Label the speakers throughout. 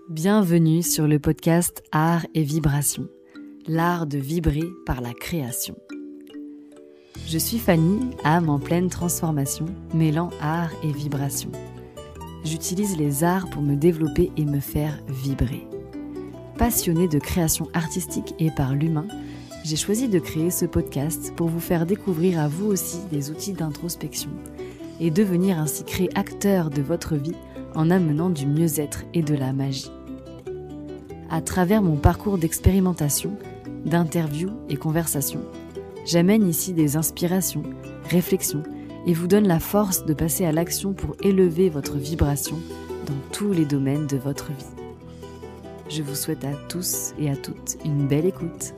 Speaker 1: Bienvenue sur le podcast Art et Vibration, l'art de vibrer par la création. Je suis Fanny, âme en pleine transformation, mêlant art et vibration. J'utilise les arts pour me développer et me faire vibrer. Passionnée de création artistique et par l'humain, j'ai choisi de créer ce podcast pour vous faire découvrir à vous aussi des outils d'introspection et devenir ainsi créateur de votre vie en amenant du mieux-être et de la magie. À travers mon parcours d'expérimentation, d'interviews et conversations, j'amène ici des inspirations, réflexions et vous donne la force de passer à l'action pour élever votre vibration dans tous les domaines de votre vie. Je vous souhaite à tous et à toutes une belle écoute.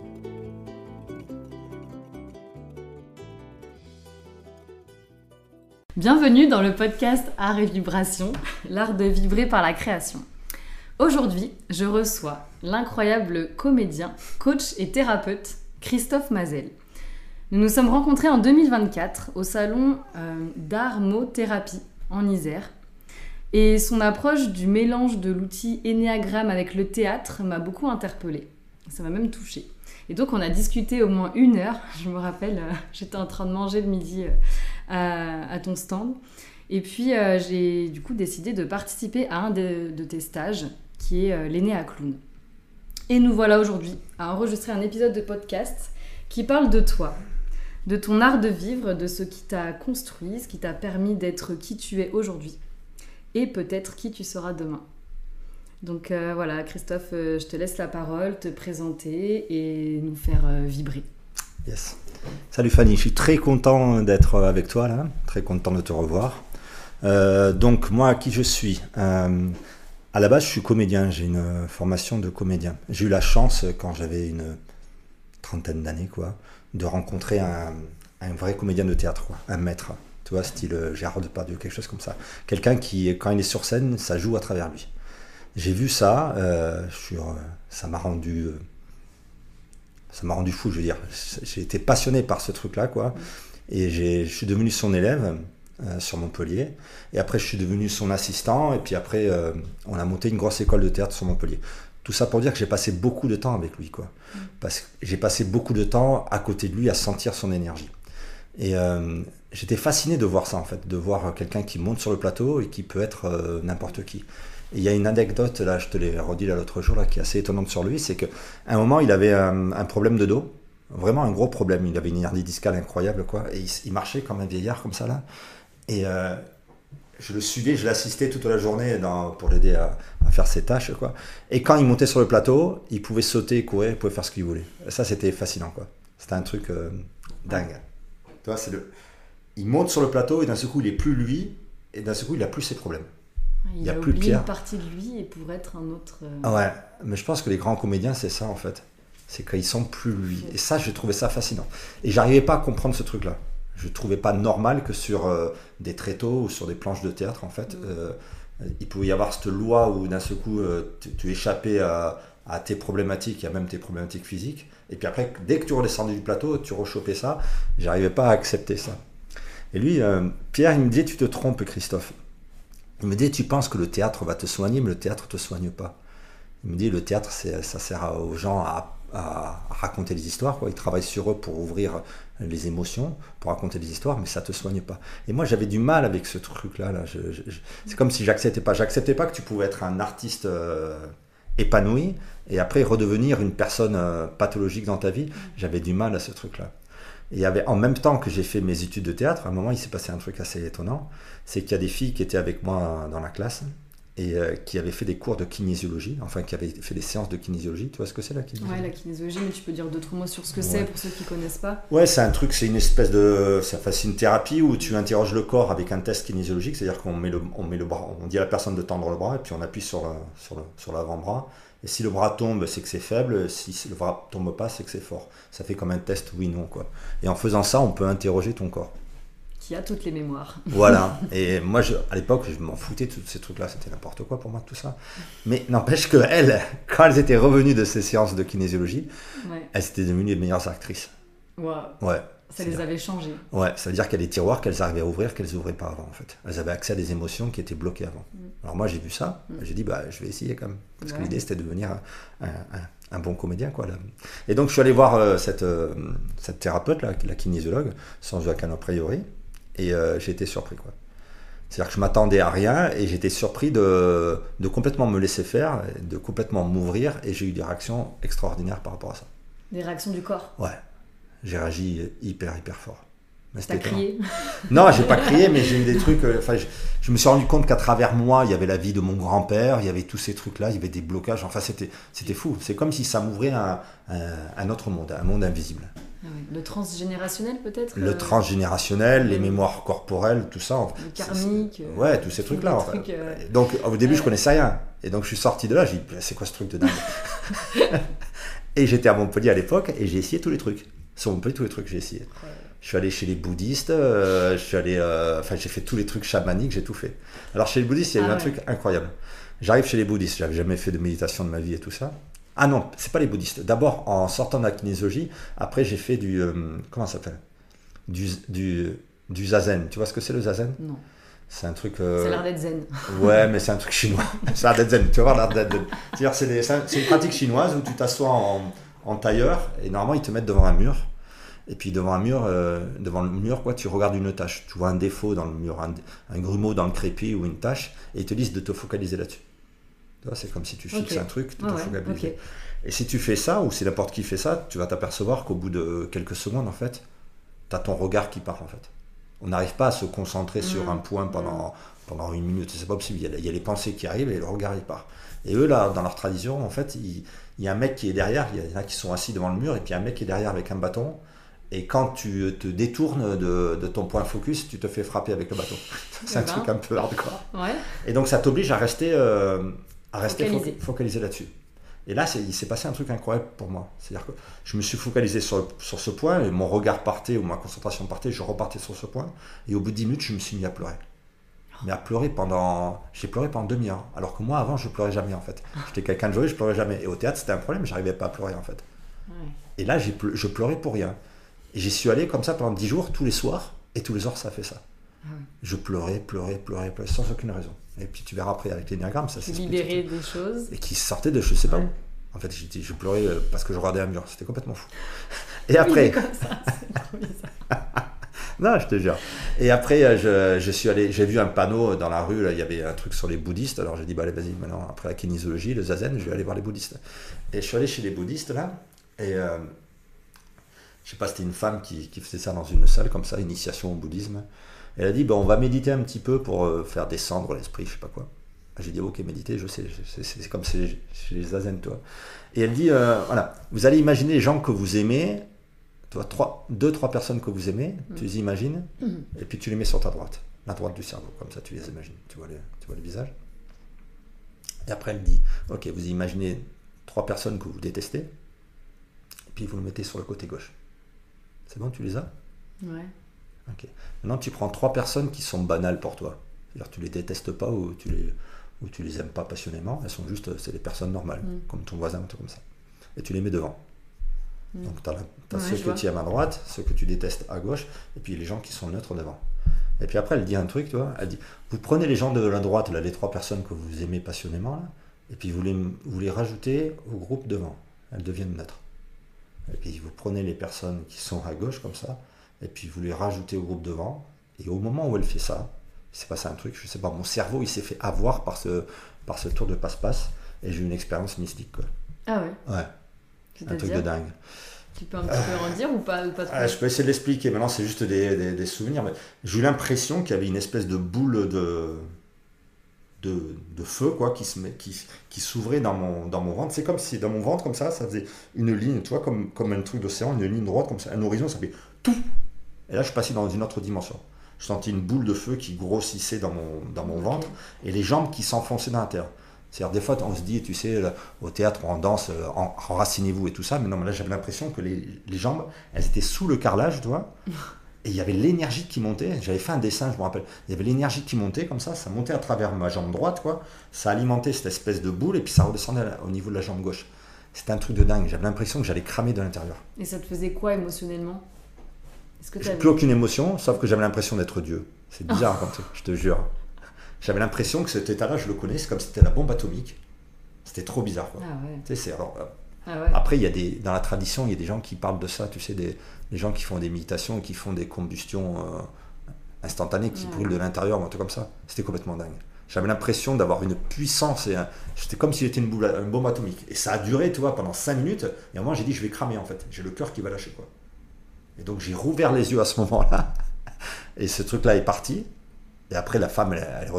Speaker 1: Bienvenue dans le podcast Art et Vibration, l'art de vibrer par la création. Aujourd'hui, je reçois l'incroyable comédien, coach et thérapeute Christophe Mazel. Nous nous sommes rencontrés en 2024 au salon d'art-mot-thérapie en Isère. Et son approche du mélange de l'outil Ennéagramme avec le théâtre m'a beaucoup interpellée. Ça m'a même touchée. Et donc on a discuté au moins 1 heure. Je me rappelle, j'étais en train de manger le midi à ton stand. Et puis j'ai du coup décidé de participer à un de tes stages qui est l'Enné Clown. Et nous voilà aujourd'hui à enregistrer un épisode de podcast qui parle de toi, de ton art de vivre, de ce qui t'a construit, ce qui t'a permis d'être qui tu es aujourd'hui et peut-être qui tu seras demain. Donc voilà, Christophe, je te laisse la parole, te présenter et nous faire vibrer.
Speaker 2: Yes. Salut Fanny, je suis très content d'être avec toi là, très content de te revoir. Donc moi, qui je suis à la base, je suis comédien, j'ai une formation de comédien. J'ai eu la chance, quand j'avais une trentaine d'années, de rencontrer un vrai comédien de théâtre, un maître, tu vois, style Gérard Depardieu, quelque chose comme ça. Quelqu'un qui, quand il est sur scène, ça joue à travers lui. J'ai vu ça, ça m'a rendu fou, je veux dire. J'ai été passionné par ce truc-là, et je suis devenu son élève sur Montpellier, et après je suis devenu son assistant, et puis après on a monté une grosse école de théâtre sur Montpellier. Tout ça pour dire que j'ai passé beaucoup de temps avec lui, parce que j'ai passé beaucoup de temps à côté de lui à sentir son énergie. Et j'étais fasciné de voir ça, en fait, de voir quelqu'un qui monte sur le plateau et qui peut être n'importe qui. Et il y a une anecdote, là, je te l'ai redit l'autre jour, là, qui est assez étonnante sur lui, c'est qu'à un moment, il avait un problème de dos, vraiment un gros problème. Il avait une hernie discale incroyable, et il marchait comme un vieillard, comme ça, là. Et je le suivais, je l'assistais toute la journée pour l'aider à faire ses tâches, Et quand il montait sur le plateau, il pouvait sauter, courir, il pouvait faire ce qu'il voulait. Et ça, c'était fascinant, C'était un truc dingue. Tu vois, il monte sur le plateau et d'un seul coup, il n'est plus lui, et d'un seul coup, il n'a plus ses problèmes.
Speaker 1: Il a
Speaker 2: plus
Speaker 1: oublié une partie de lui et pour être un autre...
Speaker 2: Ouais, mais je pense que les grands comédiens, c'est ça, en fait. C'est qu'ils sont plus lui. Et ça, j'ai trouvé ça fascinant. Et j'arrivais pas à comprendre ce truc-là. Je trouvais pas normal que sur des tréteaux ou sur des planches de théâtre, en fait, il pouvait y avoir cette loi où d'un seul coup, tu échappais à tes problématiques, à même tes problématiques physiques. Et puis après, dès que tu redescendais du plateau, tu rechopais ça. J'arrivais pas à accepter ça. Et lui, Pierre, il me disait, tu te trompes, Christophe. Il me dit, tu penses que le théâtre va te soigner, mais le théâtre ne te soigne pas. Il me dit, le théâtre, ça sert aux gens à raconter des histoires. Ils travaillent sur eux pour ouvrir les émotions, pour raconter des histoires, mais ça ne te soigne pas. Et moi, j'avais du mal avec ce truc-là. C'est comme si j'acceptais pas. J'acceptais pas que tu pouvais être un artiste épanoui et après redevenir une personne pathologique dans ta vie. J'avais du mal à ce truc-là. Et en même temps que j'ai fait mes études de théâtre, à un moment, il s'est passé un truc assez étonnant. C'est qu'il y a des filles qui étaient avec moi dans la classe et qui avaient fait des cours de kinésiologie, enfin qui avaient fait des séances de kinésiologie. Tu vois ce que c'est la kinésiologie ?
Speaker 1: Ouais, la kinésiologie, mais tu peux dire d'autres mots sur ce que c'est pour ceux qui ne connaissent pas.
Speaker 2: Ouais, c'est un truc, c'est une espèce de... C'est une thérapie où tu interroges le corps avec un test kinésiologique, c'est-à-dire qu'on met le bras, on dit à la personne de tendre le bras et puis on appuie sur l'avant-bras. Et si le bras tombe, c'est que c'est faible. Si le bras tombe pas, c'est que c'est fort. Ça fait comme un test oui/non, Et en faisant ça, on peut interroger ton corps.
Speaker 1: Qui a toutes les mémoires.
Speaker 2: Voilà. Et moi, à l'époque, je m'en foutais de tous ces trucs-là. C'était n'importe quoi pour moi, tout ça. Mais n'empêche qu'elles, quand elles étaient revenues de ces séances de kinésiologie, elles étaient devenues les meilleures actrices.
Speaker 1: Wow.
Speaker 2: Ouais.
Speaker 1: Ça les avait changés.
Speaker 2: Ouais, ça veut dire qu'il y a des tiroirs qu'elles arrivaient à ouvrir, qu'elles n'ouvraient pas avant, en fait. Elles avaient accès à des émotions qui étaient bloquées avant. Alors moi, j'ai vu ça, j'ai dit, bah, je vais essayer quand même. Parce que l'idée, c'était de devenir un bon comédien, quoi. Là. Et donc, je suis allé voir cette thérapeute, là, la kinésiologue, sans aucun a priori, et j'ai été surpris, quoi. C'est-à-dire que je m'attendais à rien, et j'étais surpris de complètement me laisser faire, de complètement m'ouvrir, et j'ai eu des réactions extraordinaires par rapport à ça.
Speaker 1: Des réactions du corps?
Speaker 2: Ouais. J'ai réagi hyper fort.
Speaker 1: T'as crié?
Speaker 2: Non, j'ai pas crié, mais j'ai eu des trucs. Je me suis rendu compte qu'à travers moi, il y avait la vie de mon grand-père, il y avait tous ces trucs-là, il y avait des blocages. Enfin, c'était fou. C'est comme si ça m'ouvrait un autre monde, un monde invisible.
Speaker 1: Ah oui. Le transgénérationnel, peut-être?
Speaker 2: Le transgénérationnel, les mémoires corporelles, tout ça.
Speaker 1: Le karmique.
Speaker 2: Ouais, tous ces trucs-là. En fait. Donc, au début, je connaissais rien. Et donc, je suis sorti de là, j'ai dit, c'est quoi ce truc de dingue? Et j'étais à Montpellier à l'époque, et j'ai essayé tous les trucs. Sur Montpellier, tous les trucs, j'ai essayé. Ouais. Je suis allé chez les bouddhistes, j'ai fait tous les trucs chamaniques, j'ai tout fait. Alors chez les bouddhistes, il y a eu un truc incroyable. J'arrive chez les bouddhistes, j'avais jamais fait de méditation de ma vie et tout ça. Ah non, c'est pas les bouddhistes. D'abord, en sortant de la kinésiologie, après j'ai fait du... comment ça s'appelle? Du zazen. Tu vois ce que c'est le zazen?
Speaker 1: Non.
Speaker 2: C'est un truc...
Speaker 1: Ça a l'air d'être zen.
Speaker 2: Ouais, mais c'est un truc chinois. Ça a l'air d'être zen. Tu vas voir, l'air d'être zen. C'est-à-dire, c'est une pratique chinoise où tu t'assois en tailleur et normalement ils te mettent devant un mur. Et puis devant le mur, quoi, tu regardes une tâche. Tu vois un défaut dans le mur, un grumeau dans le crépi ou une tâche, et ils te disent de te focaliser là-dessus. C'est comme si tu fixes un truc, de te focaliser. Okay. Et si tu fais ça, ou si n'importe qui fait ça, tu vas t'apercevoir qu'au bout de quelques secondes, en fait, tu as ton regard qui part, en fait. On n'arrive pas à se concentrer sur un point pendant une minute. C'est pas possible. Il y a les pensées qui arrivent et le regard, il part. Et eux, là, dans leur tradition, en fait, il y a un mec qui est derrière, il y en a qui sont assis devant le mur, et puis un mec qui est derrière avec un bâton. Et quand tu te détournes de ton point focus, tu te fais frapper avec le bâton. C'est un truc un peu hardcore. Ouais. Et donc ça t'oblige à rester focalisé là-dessus. Et là, il s'est passé un truc incroyable pour moi. C'est-à-dire que je me suis focalisé sur ce point, et mon regard partait, ou ma concentration partait, je repartais sur ce point. Et au bout de 10 minutes, je me suis mis à pleurer. Mais j'ai pleuré pendant demi-heure. Alors que moi, avant, je pleurais jamais, en fait. J'étais quelqu'un de joyeux, je pleurais jamais. Et au théâtre, c'était un problème, j'arrivais pas à pleurer, en fait. Ouais. Et là, je pleurais pour rien. Et j'y suis allé comme ça pendant 10 jours, tous les soirs, et tous les soirs, ça a fait ça. Je pleurais, sans aucune raison. Et puis tu verras après avec l'énéagramme, ça s'est
Speaker 1: libéré des choses.
Speaker 2: Et qui sortaient de je sais pas où. En fait, je pleurais parce que je regardais un mur, c'était complètement fou. Et après...
Speaker 1: comme ça, c'est trop bizarre.
Speaker 2: Non, je te jure. Et après, je suis allé, j'ai vu un panneau dans la rue, là, il y avait un truc sur les bouddhistes, alors j'ai dit, bah allez, vas-y, maintenant, après la kinésiologie, le zazen, je vais aller voir les bouddhistes. Et je suis allé chez les bouddhistes, là, et... je sais pas, c'était une femme qui faisait ça dans une salle comme ça, initiation au bouddhisme. Elle a dit, on va méditer un petit peu pour faire descendre l'esprit, je sais pas quoi. J'ai dit, ok, méditer, je sais, c'est comme chez les zazen, toi. Et elle dit, voilà, vous allez imaginer les gens que vous aimez, toi, 2-3 personnes que vous aimez, tu les imagines, et puis tu les mets sur ta droite, la droite du cerveau, comme ça tu les imagines, tu vois les visages. Et après elle dit, ok, vous imaginez 3 personnes que vous détestez, et puis vous le mettez sur le côté gauche. C'est bon, tu les as?
Speaker 1: Ouais.
Speaker 2: Ok. Maintenant, tu prends 3 personnes qui sont banales pour toi. C'est-à-dire que tu les détestes pas ou tu les aimes pas passionnément. Elles sont juste, c'est des personnes normales, comme ton voisin, tout comme ça. Et tu les mets devant. Donc, tu as ceux que tu aimes à droite, ceux que tu détestes à gauche, et puis les gens qui sont neutres devant. Et puis après, elle dit un truc, tu vois. Elle dit, vous prenez les gens de la droite, là, les 3 personnes que vous aimez passionnément, là, et puis vous les rajoutez au groupe devant. Elles deviennent neutres. Et puis vous prenez les personnes qui sont à gauche comme ça, et puis vous les rajoutez au groupe devant, et au moment où elle fait ça, il s'est passé un truc, je sais pas, mon cerveau il s'est fait avoir par ce tour de passe-passe, et j'ai eu une expérience mystique, quoi.
Speaker 1: Ah ouais?
Speaker 2: Ouais. Un truc de dingue.
Speaker 1: Tu peux un petit peu en dire ou pas trop?
Speaker 2: Je peux essayer de l'expliquer, maintenant c'est juste des souvenirs, mais j'ai eu l'impression qu'il y avait une espèce de boule de feu, quoi, qui s'ouvrait dans mon ventre. C'est comme si dans mon ventre, comme ça faisait une ligne, tu vois, comme un truc d'océan, une ligne droite, comme ça, un horizon, ça fait tout. Et là, je passais dans une autre dimension. Je sentais une boule de feu qui grossissait dans mon ventre, et les jambes qui s'enfonçaient dans la terre. C'est-à-dire, des fois, on se dit, tu sais, au théâtre, on danse, enracinez-vous et tout ça, mais non, mais là, j'avais l'impression que les jambes, elles étaient sous le carrelage, tu vois. Et il y avait l'énergie qui montait, j'avais fait un dessin, je me rappelle, il y avait l'énergie qui montait comme ça montait à travers ma jambe droite, quoi, ça alimentait cette espèce de boule, et puis ça redescendait au niveau de la jambe gauche. C'était un truc de dingue, j'avais l'impression que j'allais cramer de l'intérieur.
Speaker 1: Et ça te faisait quoi émotionnellement? Est-ce que
Speaker 2: j'ai plus aucune émotion, sauf que j'avais l'impression d'être Dieu. C'est bizarre quand je te jure. J'avais l'impression que cet état-là, je le connais, c'est comme si c'était la bombe atomique. C'était trop bizarre, quoi.
Speaker 1: Ah ouais.
Speaker 2: Tu sais, alors,
Speaker 1: Ah ouais.
Speaker 2: après, dans la tradition, il y a des gens qui parlent de ça, tu sais, des gens qui font des méditations et qui font des combustions instantanées, qui brûlent de l'intérieur, ou un truc comme ça. C'était complètement dingue. J'avais l'impression d'avoir une puissance, c'était comme si j'étais une bombe atomique. Et ça a duré, tu vois, pendant 5 minutes, et à un moment, j'ai dit, je vais cramer, en fait. J'ai le cœur qui va lâcher, quoi. Et donc, j'ai rouvert les yeux à ce moment-là, et ce truc-là est parti. Et après, la femme, elle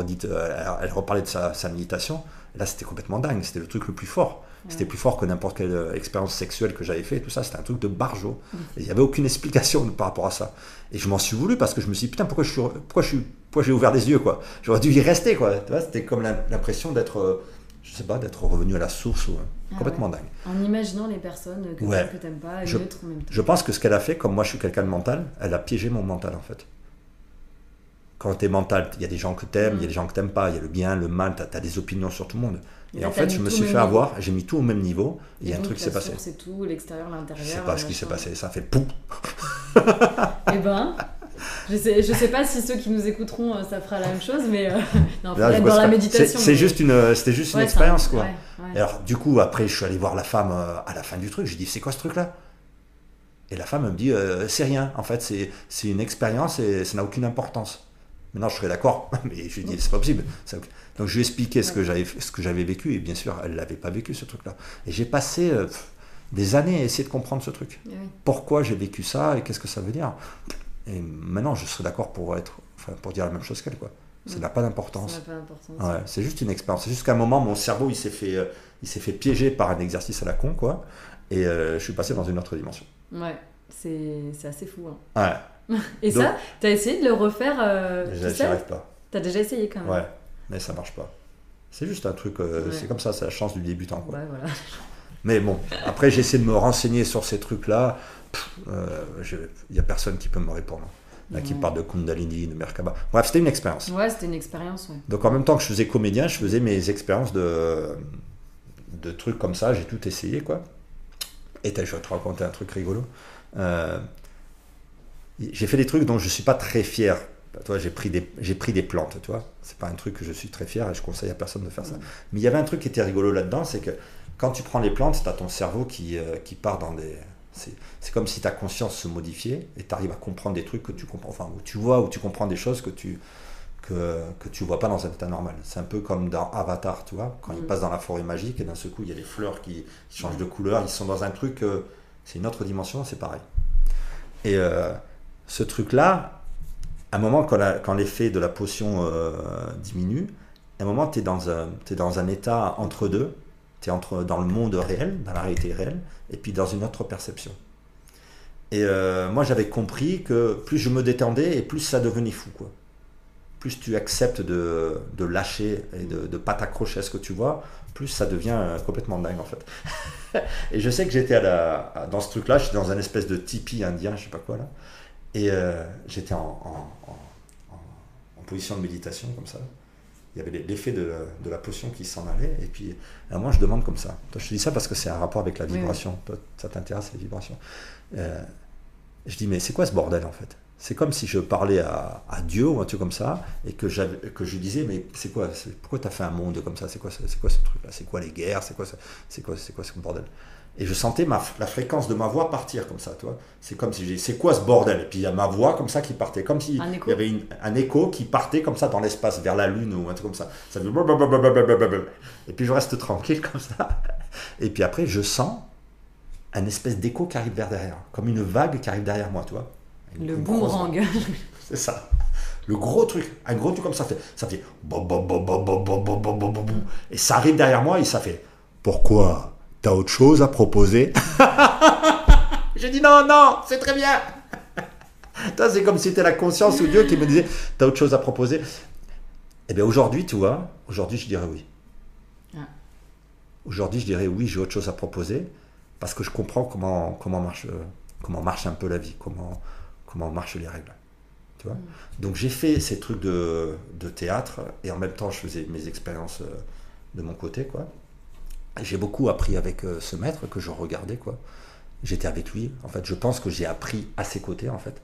Speaker 2: reparlait de sa méditation. Et là, c'était complètement dingue. C'était le truc le plus fort. C'était plus fort que n'importe quelle expérience sexuelle que j'avais fait. Tout ça, c'était un truc de barjo. Et il n'y avait aucune explication par rapport à ça. Et je m'en suis voulu parce que je me suis dit, putain, pourquoi j'ai ouvert les yeux, quoi. J'aurais dû y rester, quoi. Tu vois, c'était comme l'impression d'être, je sais pas, d'être revenu à la source. Complètement dingue.
Speaker 1: En imaginant les personnes que t'aimes pas, neutres en même temps.
Speaker 2: Je pense que ce qu'elle a fait, comme moi je suis quelqu'un de mental, elle a piégé mon mental, en fait. Quand tu es mental, il y a des gens que tu aimes, il y a des gens que tu n'aimes pas, il y a le bien, le mal, tu as des opinions sur tout le monde. Et en fait, je me suis fait avoir, j'ai mis tout au même niveau, et il y a un truc qui s'est passé.
Speaker 1: C'est tout, l'extérieur, l'intérieur.
Speaker 2: Je sais pas ce qui s'est passé, ça fait pouf.
Speaker 1: Eh ben, je sais pas si ceux qui nous écouteront, ça fera la même chose, mais non,
Speaker 2: là,
Speaker 1: dans la méditation.
Speaker 2: C'était juste une expérience, quoi.
Speaker 1: Ouais.
Speaker 2: Et alors, du coup, après, je suis allé voir la femme à la fin du truc, j'ai dit, c'est quoi ce truc-là? Et la femme me dit, c'est rien, en fait, c'est une expérience et ça n'a aucune importance. Maintenant, je serais d'accord, mais je lui ai dit, c'est pas possible. Donc, je lui ai expliqué ce que j'avais vécu, et bien sûr, elle l'avait pas vécu, ce truc-là. Et j'ai passé des années à essayer de comprendre ce truc. Oui. Pourquoi j'ai vécu ça, et qu'est-ce que ça veut dire. Et maintenant, je serais d'accord pour dire la même chose qu'elle, quoi. Ça n'a pas d'importance. Ouais, c'est juste une expérience. C'est juste qu'à un moment, mon cerveau, il s'est fait piéger par un exercice à la con, quoi. Et je suis passé dans une autre dimension.
Speaker 1: Ouais, c'est assez fou. Hein.
Speaker 2: Ouais.
Speaker 1: Et donc, ça, t'as essayé de le refaire
Speaker 2: j'y arrive pas.
Speaker 1: T'as déjà essayé quand même.
Speaker 2: Ouais, mais ça marche pas. C'est juste un truc, c'est comme ça, c'est la chance du débutant, quoi.
Speaker 1: Ouais, voilà.
Speaker 2: Mais bon, après j'ai essayé de me renseigner sur ces trucs-là. Il y a personne qui peut me répondre. Là, qui parle de Kundalini, de Merkaba. Bref, c'était une expérience.
Speaker 1: Ouais, c'était une expérience. Ouais.
Speaker 2: Donc en même temps que je faisais comédien, je faisais mes expériences de trucs comme ça. J'ai tout essayé, quoi. Et je vais te raconter un truc rigolo. J'ai fait des trucs dont je ne suis pas très fier. Toi, j'ai pris des plantes, tu vois. C'est pas un truc que je suis très fier et je conseille à personne de faire ça. Mais il y avait un truc qui était rigolo là-dedans, c'est que quand tu prends les plantes, tu as ton cerveau qui part dans des... C'est comme si ta conscience se modifiait et tu arrives à comprendre des trucs que tu comprends, enfin, où tu comprends des choses que tu vois pas dans un état normal. C'est un peu comme dans Avatar, tu vois, quand ils passent dans la forêt magique et d'un seul coup, il y a les fleurs qui changent de couleur, ils sont dans un truc, c'est une autre dimension, c'est pareil. Et ce truc-là, à un moment, quand l'effet de la potion diminue, à un moment, tu es dans un état entre deux. Tu es dans le monde réel, dans la réalité réelle, et puis dans une autre perception. Et moi, j'avais compris que plus je me détendais, et plus ça devenait fou, quoi. Plus tu acceptes de lâcher et de ne pas t'accrocher à ce que tu vois, plus ça devient complètement dingue, en fait. Et je sais que j'étais dans ce truc-là, j'étais dans un espèce de tipi indien, je sais pas quoi, là. Et j'étais en position de méditation, comme ça. Il y avait l'effet de la potion qui s'en allait. Et puis, à moi, je demande comme ça. Toi, je te dis ça parce que c'est un rapport avec la vibration. Toi, ça t'intéresse, les vibrations. Je dis, mais c'est quoi ce bordel, en fait? C'est comme si je parlais à Dieu ou un truc comme ça, et que je disais, mais c'est quoi? Pourquoi tu as fait un monde comme ça? C'est quoi ce truc-là? C'est quoi les guerres? C'est quoi ce bordel? Et je sentais la fréquence de ma voix partir comme ça, tu vois. C'est comme si j'ai dit, c'est quoi ce bordel? Et puis il y a ma voix comme ça qui partait, comme s'il y avait un écho qui partait comme ça dans l'espace, vers la lune ou un truc comme ça. Ça fait et puis je reste tranquille comme ça. Et puis après, je sens un espèce d'écho qui arrive vers derrière, comme une vague qui arrive derrière moi, tu vois.
Speaker 1: Le boomerang.
Speaker 2: C'est ça. Le gros truc, un gros truc comme ça fait et ça arrive derrière moi et ça fait, pourquoi? T'as autre chose à proposer? J'ai dit non, c'est très bien. C'est comme si c'était la conscience ou Dieu qui me disait, t'as autre chose à proposer. Eh bien aujourd'hui, tu vois, aujourd'hui je dirais oui. Aujourd'hui je dirais oui, j'ai autre chose à proposer, parce que je comprends comment marche un peu la vie, comment marchent les règles. Tu vois. Donc j'ai fait ces trucs de théâtre, et en même temps je faisais mes expériences de mon côté, quoi. J'ai beaucoup appris avec ce maître que je regardais, quoi. J'étais avec lui. En fait, je pense que j'ai appris à ses côtés, en fait.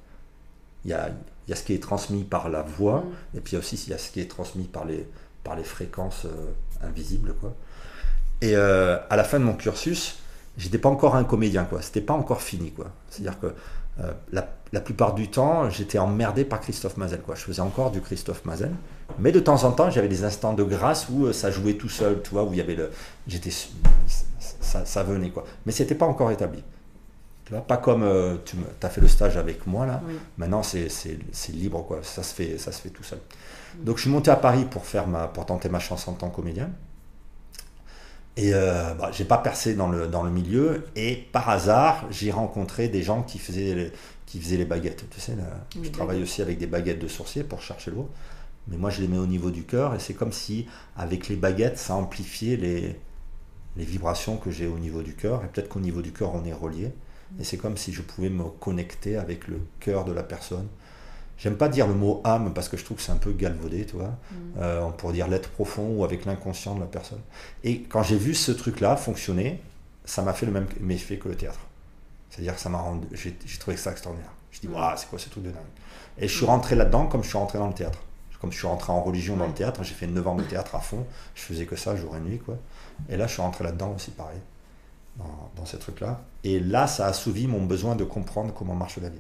Speaker 2: il y a ce qui est transmis par la voix, et puis aussi il y a ce qui est transmis par les fréquences invisibles, quoi. Et à la fin de mon cursus, j'étais pas encore un comédien, quoi. C'était pas encore fini, quoi. C'est-à-dire que la plupart du temps, j'étais emmerdé par Christophe Mazel, quoi. Je faisais encore du Christophe Mazel, mais de temps en temps, j'avais des instants de grâce où ça jouait tout seul, tu vois, où il y avait ça venait, quoi. Mais c'était pas encore établi. Tu vois, pas comme tu as fait le stage avec moi là. Oui. Maintenant, c'est libre, quoi. Ça se fait tout seul. Donc, je suis monté à Paris pour tenter ma chance en tant que comédien. Et j'ai pas percé dans le milieu. Et par hasard, j'ai rencontré des gens qui faisaient les baguettes. Tu sais, je travaille aussi avec des baguettes de sourcier pour chercher l'eau. Mais moi, je les mets au niveau du cœur. Et c'est comme si, avec les baguettes, ça amplifiait les vibrations que j'ai au niveau du cœur. Et peut-être qu'au niveau du cœur, on est relié. Et c'est comme si je pouvais me connecter avec le cœur de la personne. J'aime pas dire le mot âme parce que je trouve que c'est un peu galvaudé, tu vois. On pourrait dire l'être profond ou avec l'inconscient de la personne. Et quand j'ai vu ce truc-là fonctionner, ça m'a fait le même effet que le théâtre. C'est-à-dire que j'ai trouvé ça extraordinaire. Je dis, waouh, c'est quoi ce truc de dingue. Et je suis rentré là-dedans comme je suis rentré dans le théâtre. Comme je suis rentré en religion dans le théâtre, j'ai fait 9 ans de théâtre à fond. Je faisais que ça jour et nuit, quoi. Et là, je suis rentré là-dedans aussi pareil. Dans ces trucs-là. Et là, ça a assouvi mon besoin de comprendre comment marche la vie.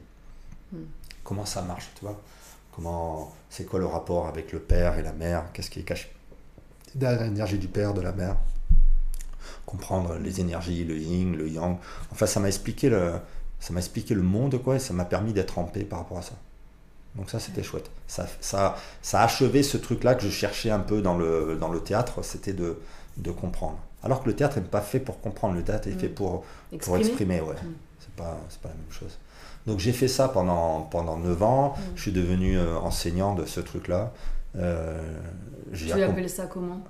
Speaker 2: Comment ça marche, tu vois. C'est quoi le rapport avec le père et la mère. Qu'est-ce qui est caché derrière l'énergie du père, de la mère. Comprendre les énergies, le yin, le yang. Enfin, ça m'a expliqué le monde, quoi, et ça m'a permis d'être en paix par rapport à ça. Donc ça, c'était chouette. Ça a achevé ce truc-là que je cherchais un peu dans le théâtre, c'était de comprendre. Alors que le théâtre n'est pas fait pour comprendre, le théâtre est fait pour exprimer, ouais. C'est pas la même chose. Donc j'ai fait ça pendant 9 ans, je suis devenu enseignant de ce truc-là.
Speaker 1: Tu appelles ça comment ?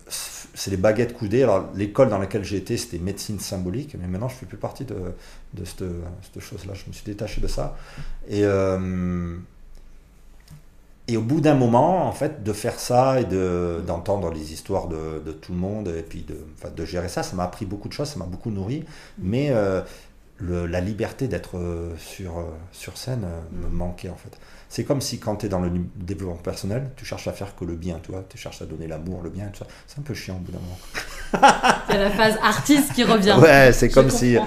Speaker 2: C'est les baguettes coudées. Alors l'école dans laquelle j'ai été, c'était médecine symbolique, mais maintenant je ne fais plus partie de cette chose-là, je me suis détaché de ça. Et au bout d'un moment, en fait, de faire ça et d'entendre les histoires de tout le monde et puis de gérer ça, ça m'a appris beaucoup de choses, ça m'a beaucoup nourri. Mais la liberté d'être sur scène me manquait, en fait. C'est comme si quand tu es dans le développement personnel, tu cherches à faire que le bien, tu vois. Tu cherches à donner l'amour, le bien, tout ça. C'est un peu chiant au bout d'un moment.
Speaker 1: C'est la phase artiste qui revient.
Speaker 2: Ouais, c'est comme si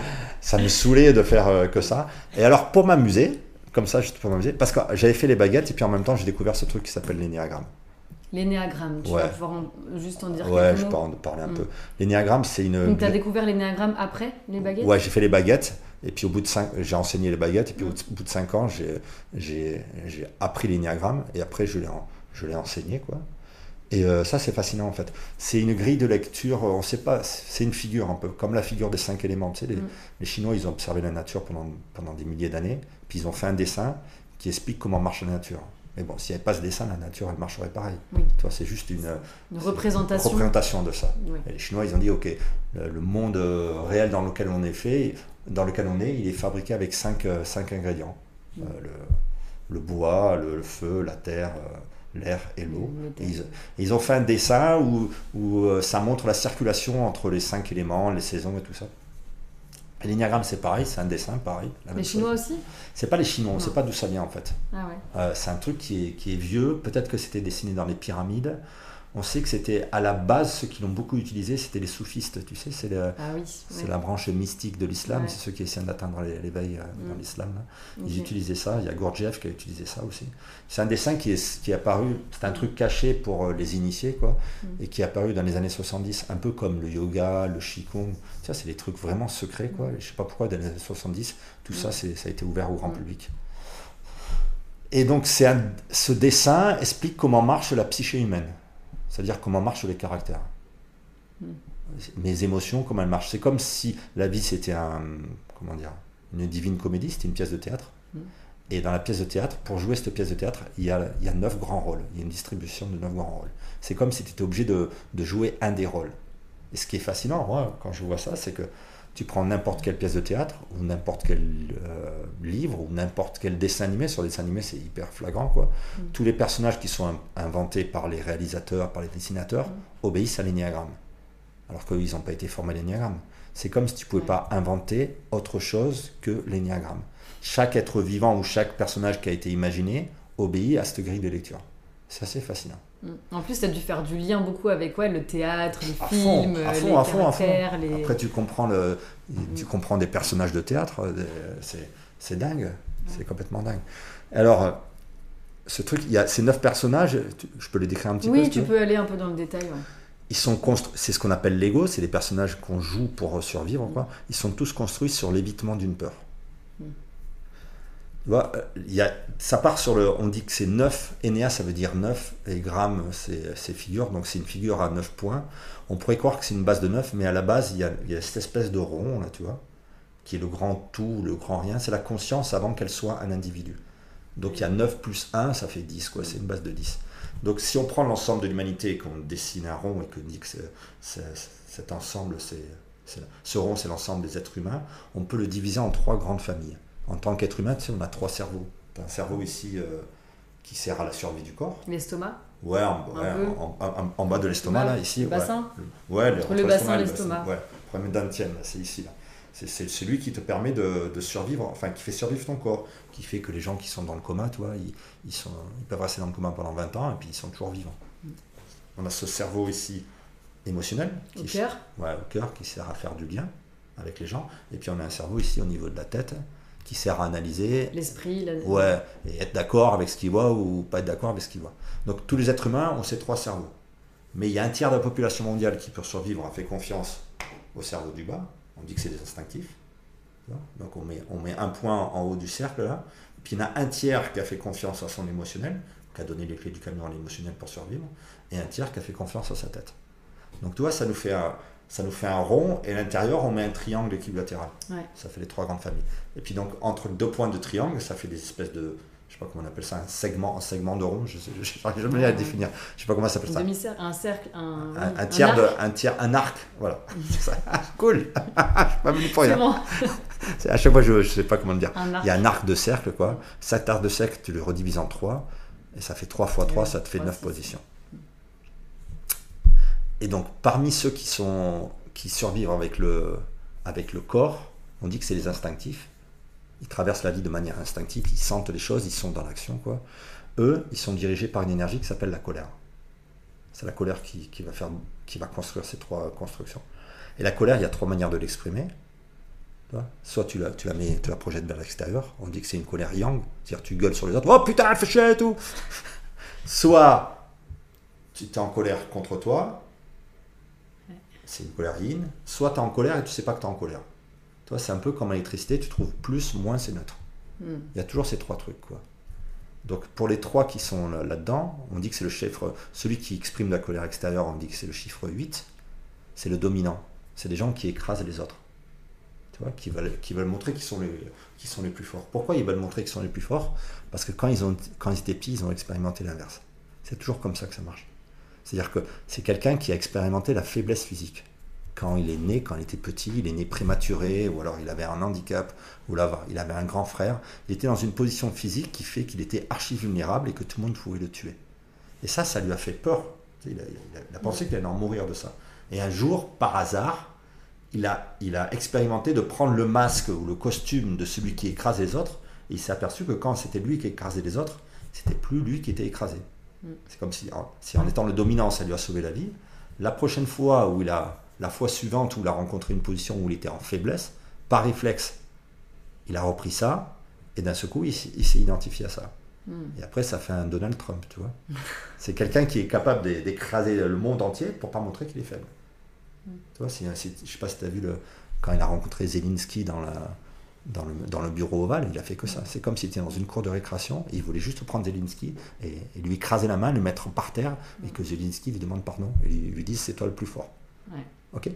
Speaker 2: ça me saoulait de faire que ça. Et alors, pour m'amuser, comme ça, juste pour m'amuser, parce que j'avais fait les baguettes et puis en même temps, j'ai découvert ce truc qui s'appelle l'énéagramme.
Speaker 1: L'énéagramme, tu vas pouvoir juste en dire quelques
Speaker 2: mots.
Speaker 1: Ouais,
Speaker 2: je peux en parler un peu. L'énéagramme, c'est une...
Speaker 1: Donc, tu as découvert l'énéagramme après les baguettes ?
Speaker 2: Ouais, j'ai fait les baguettes, et puis au bout de 5... J'ai enseigné les baguettes, et puis au bout de 5 ans, j'ai appris l'énéagramme, et après, je l'ai enseigné, quoi. Et ça, c'est fascinant, en fait. C'est une grille de lecture, on sait pas, c'est une figure un peu, comme la figure des 5 éléments. Tu sais, les Chinois, ils ont observé la nature pendant des milliers d'années, puis ils ont fait un dessin qui explique comment marche la nature. Mais bon, s'il n'y avait pas ce dessin, la nature, elle marcherait pareil. Oui. Tu vois, c'est juste une représentation de ça. Oui. Et les Chinois, ils ont dit, ok, le monde réel dans lequel on est, il est fabriqué avec 5 ingrédients. Le bois, le feu, la terre, l'air et l'eau. Ils ont fait un dessin où ça montre la circulation entre les 5 éléments, les saisons et tout ça. Et l'énéagramme, c'est pareil, c'est un dessin pareil.
Speaker 1: Les Chinois aussi ?
Speaker 2: C'est pas les Chinois, on ne sait pas d'où ça vient en fait.
Speaker 1: Ah ouais.
Speaker 2: C'est un truc qui est vieux, peut-être que c'était dessiné dans les pyramides. On sait que c'était à la base, ceux qui l'ont beaucoup utilisé, c'était les soufistes, tu sais, c'est la branche mystique de l'islam, c'est ceux qui essaient d'atteindre l'éveil dans l'islam. Ils utilisaient ça, il y a Gurdjieff qui a utilisé ça aussi. C'est un dessin qui est apparu, c'est un truc caché pour les initiés, quoi, et qui est apparu dans les années 70, un peu comme le yoga, le qigong, ça c'est des trucs vraiment secrets, quoi. Je sais pas pourquoi dans les années 70, tout ça, ça a été ouvert au grand public. Et donc ce dessin explique comment marche la psyché humaine. C'est-à-dire comment marchent les caractères. Mes émotions, comment elles marchent. C'est comme si la vie, c'était une divine comédie, c'était une pièce de théâtre. Et dans la pièce de théâtre, pour jouer cette pièce de théâtre, il y a 9 grands rôles. Il y a une distribution de 9 grands rôles. C'est comme si tu étais obligé de jouer un des rôles. Et ce qui est fascinant, moi, quand je vois ça, c'est que tu prends n'importe quelle pièce de théâtre, ou n'importe quel livre, ou n'importe quel dessin animé. Sur les dessins animés, c'est hyper flagrant, quoi. Tous les personnages qui sont inventés par les réalisateurs, par les dessinateurs, obéissent à l'énéagramme. alors qu'ils n'ont pas été formés à l'énéagramme. C'est comme si tu ne pouvais pas inventer autre chose que l'énéagramme. Chaque être vivant ou chaque personnage qui a été imaginé obéit à cette grille de lecture. C'est assez fascinant.
Speaker 1: En plus, tu as dû faire du lien beaucoup avec le théâtre, les
Speaker 2: À
Speaker 1: films,
Speaker 2: fond,
Speaker 1: les caractères.
Speaker 2: Après, tu comprends des personnages de théâtre, c'est dingue, c'est complètement dingue. Alors, ce truc, il y a ces 9 personnages, je peux les décrire un petit peu.
Speaker 1: Oui, tu peux aller un peu dans le détail. Ouais.
Speaker 2: Ils sont c'est ce qu'on appelle l'ego, c'est les personnages qu'on joue pour survivre. Quoi. Ils sont tous construits sur l'évitement d'une peur. Tu vois, ça part sur on dit que c'est 9, Énéas ça veut dire 9, et gramme c'est figure, donc c'est une figure à 9 points. On pourrait croire que c'est une base de 9, mais à la base il y a cette espèce de rond, là, tu vois, qui est le grand tout, le grand rien, c'est la conscience avant qu'elle soit un individu. Donc il y a 9 plus 1, ça fait 10, quoi, c'est une base de 10. Donc si on prend l'ensemble de l'humanité et qu'on dessine un rond et qu'on dit que cet ensemble, ce rond c'est l'ensemble des êtres humains, on peut le diviser en 3 grandes familles. En tant qu'être humain, tu sais, on a 3 cerveaux. Tu as un cerveau ici qui sert à la survie du corps.
Speaker 1: L'estomac.
Speaker 2: Ouais, en bas de l'estomac, là, ici.
Speaker 1: Le bassin.
Speaker 2: Ouais,
Speaker 1: entre le bassin et l'estomac.
Speaker 2: Ouais, le premier dentième, c'est ici, là. C'est celui qui te permet de survivre, enfin, qui fait survivre ton corps, qui fait que les gens qui sont dans le coma, tu vois, ils peuvent rester dans le coma pendant 20 ans et puis ils sont toujours vivants. On a ce cerveau ici émotionnel.
Speaker 1: Au cœur.
Speaker 2: Ouais, au cœur, qui sert à faire du lien avec les gens. Et puis on a un cerveau ici au niveau de la tête, qui sert à analyser.
Speaker 1: L'esprit.
Speaker 2: Ouais, et être d'accord avec ce qu'il voit ou pas être d'accord avec ce qu'il voit. Donc tous les êtres humains ont ces 3 cerveaux. Mais il y a un tiers de la population mondiale qui, pour survivre, a fait confiance au cerveau du bas. On dit que c'est des instinctifs. Donc on met un point en haut du cercle là. Et puis il y en a un tiers qui a fait confiance à son émotionnel, qui a donné les clés du camion à l'émotionnel pour survivre, et un tiers qui a fait confiance à sa tête. Donc tu vois, ça nous fait un rond, et à l'intérieur on met un triangle équilatéral.
Speaker 1: Ouais.
Speaker 2: Ça fait les 3 grandes familles. Et puis donc entre 2 points de triangle, ça fait des espèces de, je sais pas comment on appelle ça, un segment de rond, je n'arrive jamais à le définir, je sais pas comment ça s'appelle ça.
Speaker 1: Demi-cercle, un cercle,
Speaker 2: un arc, voilà. C'est ça. Cool. Je suis pas venu pour rien.
Speaker 1: Bon.
Speaker 2: À chaque fois je sais pas comment le dire.
Speaker 1: Il
Speaker 2: y a un arc de cercle, quoi. Cet arc de cercle, tu le redivises en 3, et ça fait 3 x 3, ça te fait 9 positions. Et donc parmi ceux qui survivent avec le corps, on dit que c'est les instinctifs. Ils traversent la vie de manière instinctive, ils sentent les choses, ils sont dans l'action, quoi. Eux, ils sont dirigés par une énergie qui s'appelle la colère. C'est la colère qui va construire ces 3 constructions. Et la colère, il y a 3 manières de l'exprimer. Soit tu la projettes vers l'extérieur, on dit que c'est une colère yang, c'est-à-dire tu gueules sur les autres, oh putain, elle fait chier et tout. Soit tu es en colère contre toi, c'est une colère yin, soit tu es en colère et tu sais pas que tu es en colère. Toi, c'est un peu comme l'électricité, tu trouves plus, moins, c'est neutre. Il y a toujours ces 3 trucs, quoi. Donc pour les 3 qui sont là-dedans, on dit que c'est le chiffre, celui qui exprime la colère extérieure, on dit que c'est le chiffre 8, c'est le dominant. C'est des gens qui écrasent les autres. Tu vois, qui veulent montrer qu'ils sont les plus forts. Pourquoi ils veulent montrer qu'ils sont les plus forts? Parce que quand ils étaient petits, ils ont expérimenté l'inverse. C'est toujours comme ça que ça marche. C'est-à-dire que c'est quelqu'un qui a expérimenté la faiblesse physique. Quand il est né, quand il était petit, il est né prématuré, ou alors il avait un handicap, ou là, il avait un grand frère. Il était dans une position physique qui fait qu'il était archi vulnérable et que tout le monde pouvait le tuer. Et ça lui a fait peur. Il a pensé qu'il allait en mourir de ça. Et un jour, par hasard, il a expérimenté de prendre le masque ou le costume de celui qui écrase les autres, et il s'est aperçu que quand c'était lui qui écrasait les autres, c'était plus lui qui était écrasé. C'est comme si en étant le dominant, ça lui a sauvé la vie. La prochaine fois la fois suivante où il a rencontré une position où il était en faiblesse, par réflexe, il a repris ça, et d'un seul coup, il s'est identifié à ça. Et après, ça fait un Donald Trump, tu vois. C'est quelqu'un qui est capable d'écraser le monde entier pour pas montrer qu'il est faible. Tu vois, je sais pas si tu as vu quand il a rencontré Zelensky dans le bureau ovale, il a fait que ça. C'est comme s'il était dans une cour de récréation, et il voulait juste prendre Zelensky et lui écraser la main, le mettre par terre, et que Zelensky lui demande pardon, et lui dise c'est toi le plus fort.
Speaker 1: Ouais.
Speaker 2: Ok.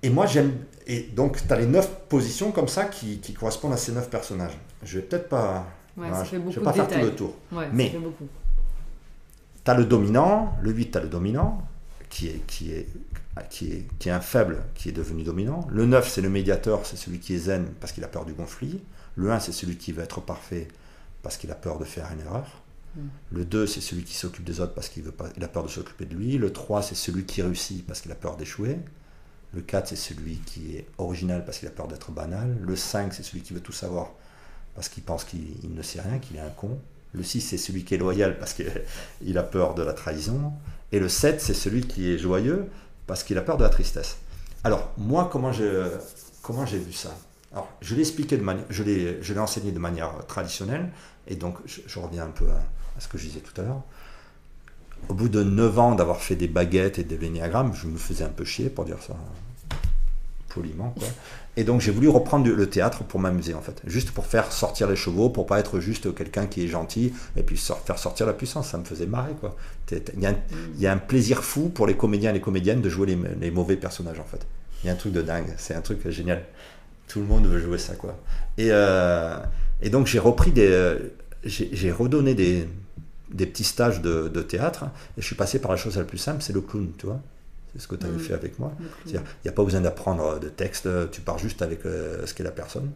Speaker 2: Et moi j'aime. Et donc tu as les 9 positions comme ça qui correspondent à ces 9 personnages. Je vais peut-être pas.
Speaker 1: Ouais,
Speaker 2: voilà,
Speaker 1: ça fait beaucoup
Speaker 2: je vais pas
Speaker 1: de
Speaker 2: faire
Speaker 1: détails.
Speaker 2: tout le tour.
Speaker 1: Ouais,
Speaker 2: mais
Speaker 1: ça fait beaucoup.
Speaker 2: tu as le dominant, le 8 tu as le dominant, qui est un faible, qui est devenu dominant. Le 9 c'est le médiateur, c'est celui qui est zen parce qu'il a peur du conflit. Le 1 c'est celui qui veut être parfait parce qu'il a peur de faire une erreur. Le 2, c'est celui qui s'occupe des autres parce qu'il a peur de s'occuper de lui. Le 3, c'est celui qui réussit parce qu'il a peur d'échouer. Le 4, c'est celui qui est original parce qu'il a peur d'être banal. Le 5, c'est celui qui veut tout savoir parce qu'il pense qu'il ne sait rien, qu'il est un con. Le 6, c'est celui qui est loyal parce qu'il a peur de la trahison. Et le 7, c'est celui qui est joyeux parce qu'il a peur de la tristesse. Alors, moi, comment j'ai vu ça? Alors, je l'ai expliqué je l'ai enseigné de manière traditionnelle, et donc je reviens un peu à ce que je disais tout à l'heure. Au bout de 9 ans d'avoir fait des baguettes et des l'énéagramme, je me faisais un peu chier, pour dire ça poliment, quoi. Et donc j'ai voulu reprendre le théâtre pour m'amuser, en fait, juste pour faire sortir les chevaux, pour pas être juste quelqu'un qui est gentil, et puis faire sortir la puissance. Ça me faisait marrer, quoi. Il y a un plaisir fou pour les comédiens et les comédiennes de jouer les mauvais personnages, en fait. Il y a un truc de dingue, c'est un truc génial. Tout le monde veut jouer ça, quoi. Et donc j'ai redonné des petits stages de théâtre, et je suis passé par la chose la plus simple, c'est le clown, tu vois. C'est ce que tu avais fait avec moi. C'est-à-dire, il n'y a pas besoin d'apprendre de texte, tu pars juste avec ce qu'est la personne.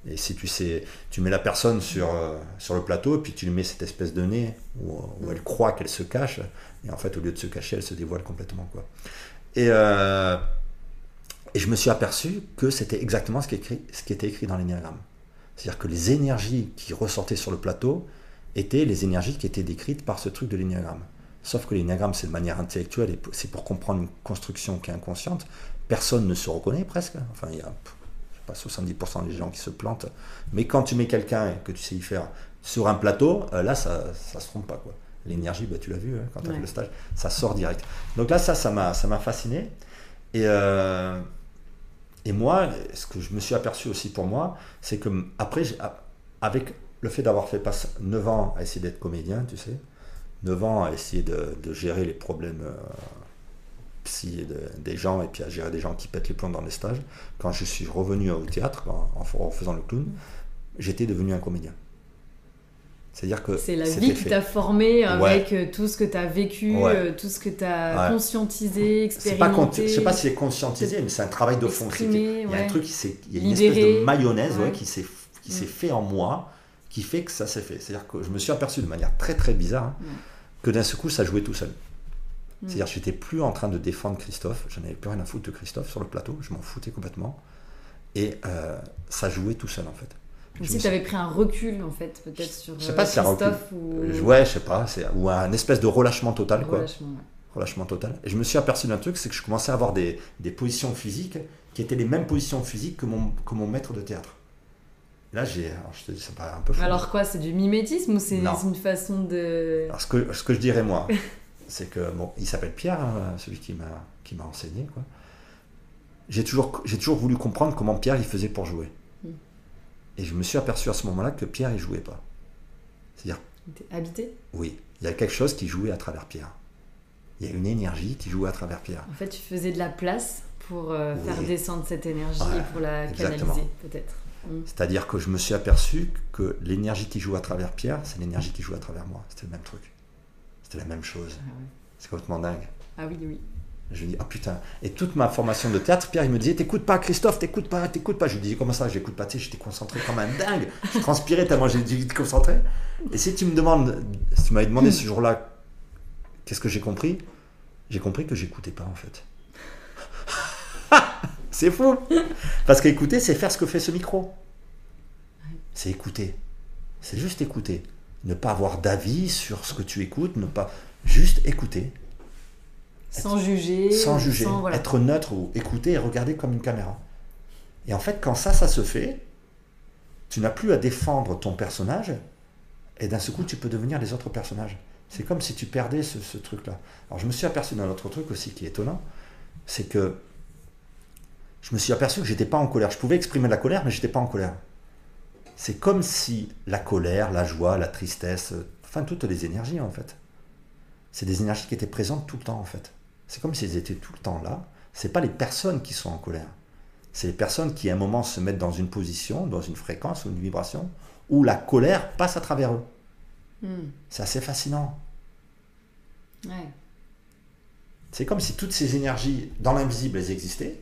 Speaker 2: Et si tu mets la personne sur le plateau, et puis tu lui mets cette espèce de nez où elle croit qu'elle se cache, et en fait, au lieu de se cacher, elle se dévoile complètement, quoi. Et je me suis aperçu que c'était exactement ce qui était écrit dans l'énéagramme. C'est-à-dire que les énergies qui ressortaient sur le plateau étaient les énergies qui étaient décrites par ce truc de l'énéagramme. Sauf que l'énéagramme, c'est de manière intellectuelle, et c'est pour comprendre une construction qui est inconsciente. Personne ne se reconnaît presque. Enfin, il y a je sais pas, 70% des gens qui se plantent. Mais quand tu mets quelqu'un que tu sais y faire sur un plateau, là, ça se trompe pas, quoi. L'énergie, tu l'as vu, hein, quand tu as fait le stage, ça sort direct. Donc là, ça m'a fasciné. Et moi, ce que je me suis aperçu aussi pour moi, c'est que après, avec le fait d'avoir fait 9 ans à essayer d'être comédien, tu sais, 9 ans à essayer de gérer les problèmes psy des gens, et puis à gérer des gens qui pètent les plombs dans les stages, quand je suis revenu au théâtre, en faisant le clown, j'étais devenu un comédien. C'est-à-dire que
Speaker 1: c'est la vie qui t'a formé avec tout ce que tu as vécu, tout ce que tu as conscientisé, expérimenté.
Speaker 2: Je ne sais pas si c'est conscientisé, mais c'est un travail de fond. Il y a un truc, il y a une espèce de mayonnaise qui s'est fait en moi, qui fait que ça s'est fait. C'est-à-dire que je me suis aperçu de manière très très bizarre que d'un seul coup, ça jouait tout seul. C'est-à-dire que je n'étais plus en train de défendre Christophe, je n'avais plus rien à foutre de Christophe sur le plateau, je m'en foutais complètement. Et ça jouait tout seul, en fait.
Speaker 1: Si tu avais pris un recul, en fait, peut-être sur
Speaker 2: je sais pas si
Speaker 1: Christophe
Speaker 2: Ouais, je sais pas, ou un espèce de relâchement total, quoi.
Speaker 1: Relâchement
Speaker 2: total. Et je me suis aperçu d'un truc, c'est que je commençais à avoir des positions physiques qui étaient les mêmes positions physiques que mon maître de théâtre. Et là, je te dis, c'est pas un peu fou.
Speaker 1: Alors quoi, c'est du mimétisme ou c'est une façon de...
Speaker 2: Alors, ce que je dirais, moi, c'est que, il s'appelle Pierre, hein, celui qui m'a enseigné, quoi. J'ai toujours voulu comprendre comment Pierre, il faisait pour jouer. Et je me suis aperçu à ce moment-là que Pierre, il jouait pas. C'est-à-dire...
Speaker 1: Il était habité ?
Speaker 2: Oui, il y a quelque chose qui jouait à travers Pierre. Il y a une énergie qui jouait à travers Pierre.
Speaker 1: En fait, tu faisais de la place pour faire descendre cette énergie et pour la canaliser, peut-être.
Speaker 2: C'est-à-dire que je me suis aperçu que l'énergie qui joue à travers Pierre, c'est l'énergie qui joue à travers moi. C'était le même truc. C'était la même chose. C'est complètement dingue.
Speaker 1: Ah oui.
Speaker 2: Je me dis, putain. Et toute ma formation de théâtre, Pierre, il me disait, t'écoutes pas, Christophe, t'écoutes pas. Je lui disais, comment ça, j'écoute pas, j'étais concentré comme un dingue. Je transpirais tellement j'ai dû te concentrer. Et si tu m'avais demandé ce jour-là, qu'est-ce que j'ai compris que j'écoutais pas, en fait. C'est fou. Parce qu'écouter, c'est faire ce que fait ce micro. C'est écouter. C'est juste écouter. Ne pas avoir d'avis sur ce que tu écoutes, juste écouter.
Speaker 1: Sans juger,
Speaker 2: être neutre ou écouter et regarder comme une caméra. Et en fait, quand ça se fait, tu n'as plus à défendre ton personnage, et d'un seul coup, tu peux devenir les autres personnages. C'est comme si tu perdais ce truc-là. Alors, je me suis aperçu d'un autre truc aussi qui est étonnant, c'est que je me suis aperçu que j'étais pas en colère. Je pouvais exprimer la colère, mais j'étais pas en colère. C'est comme si la colère, la joie, la tristesse, enfin toutes les énergies, en fait, c'est des énergies qui étaient présentes tout le temps, en fait. C'est comme s'ils étaient tout le temps là. C'est pas les personnes qui sont en colère. C'est les personnes qui, à un moment, se mettent dans une position, dans une fréquence ou une vibration, où la colère passe à travers eux. C'est assez fascinant.
Speaker 1: Ouais.
Speaker 2: C'est comme si toutes ces énergies, dans l'invisible, elles existaient,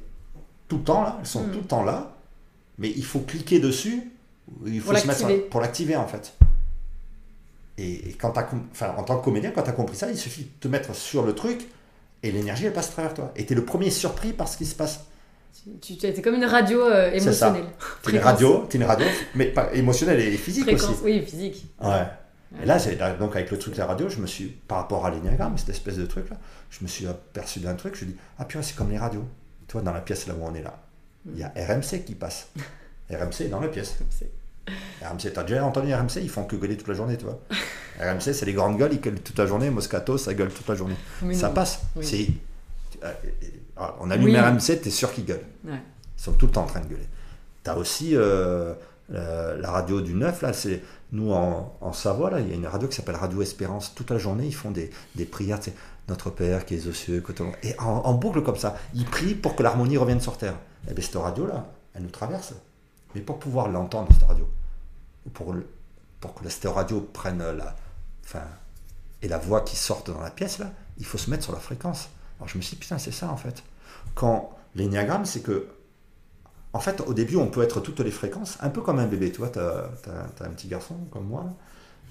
Speaker 2: tout le temps là, elles sont tout le temps là, mais il faut cliquer dessus, il faut se mettre pour l'activer, en fait. Et quand en tant que comédien, quand tu as compris ça, il suffit de te mettre sur le truc et l'énergie, elle passe à travers toi. Et tu es le premier surpris par ce qui se passe.
Speaker 1: Tu es comme une radio émotionnelle.
Speaker 2: Tu es une radio, mais pas émotionnelle et physique aussi.
Speaker 1: Oui, physique.
Speaker 2: Ouais. Et là, donc avec le truc de la radio, par rapport à l'énéagramme, cette espèce de truc-là, je me suis aperçu d'un truc, je me dis, ah purée, c'est comme les radios. Tu vois, dans la pièce là où on est là, il y a RMC qui passe. RMC est dans la pièce. RMC, t'as déjà entendu RMC? Ils font que gueuler toute la journée, tu vois. RMC, c'est les grandes gueules, ils gueulent toute la journée. Moscato, ça gueule toute la journée. Mais ça passe. Oui. On allume RMC, t'es sûr qu'ils gueulent. Ouais. Ils sont tout le temps en train de gueuler. T'as aussi la radio du 9, là, c'est nous en Savoie, là, il y a une radio qui s'appelle Radio Espérance. Toute la journée, ils font des prières, tu sais, Notre Père qui es aux cieux, et en boucle comme ça. Ils prient pour que l'harmonie revienne sur terre. Et bien cette radio-là, elle nous traverse. Mais pour pouvoir l'entendre, cette radio, pour que cette radio prenne et la voix qui sorte dans la pièce, là, il faut se mettre sur la fréquence. Alors je me suis dit, putain, c'est ça en fait. Quand l'énéagramme, c'est que, en fait, au début, on peut être toutes les fréquences, un peu comme un bébé. Tu vois, t'as un petit garçon comme moi, là.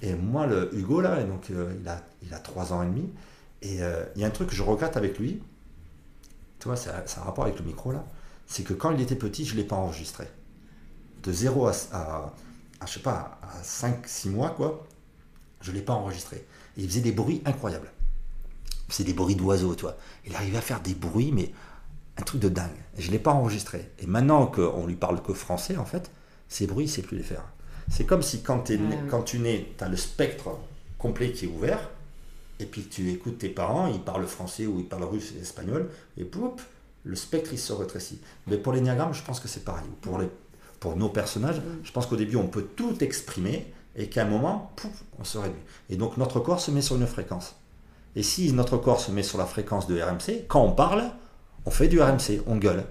Speaker 2: Et moi, le Hugo, là, et donc, il a 3 ans et demi. Et il y a un truc que je regrette avec lui, tu vois, c'est un rapport avec le micro, là, c'est que quand il était petit, je ne l'ai pas enregistré. De 0 à 5-6 mois, quoi, je ne l'ai pas enregistré. Et il faisait des bruits incroyables. Il faisait des bruits d'oiseaux, tu vois. Il arrivait à faire des bruits, mais un truc de dingue. Et je ne l'ai pas enregistré. Et maintenant qu'on lui parle que français, en fait, ces bruits, il ne sait plus les faire. C'est comme si quand tu nais, tu as le spectre complet qui est ouvert, et puis tu écoutes tes parents, ils parlent français ou ils parlent russe et espagnol, et pouf, le spectre, il se rétrécit. Mais pour l'énéagramme, je pense que c'est pareil. Pour nos personnages, je pense qu'au début, on peut tout exprimer, et qu'à un moment, pouf, on se réduit. Et donc, notre corps se met sur une fréquence. Et si notre corps se met sur la fréquence de RMC, quand on parle, on fait du RMC, on gueule.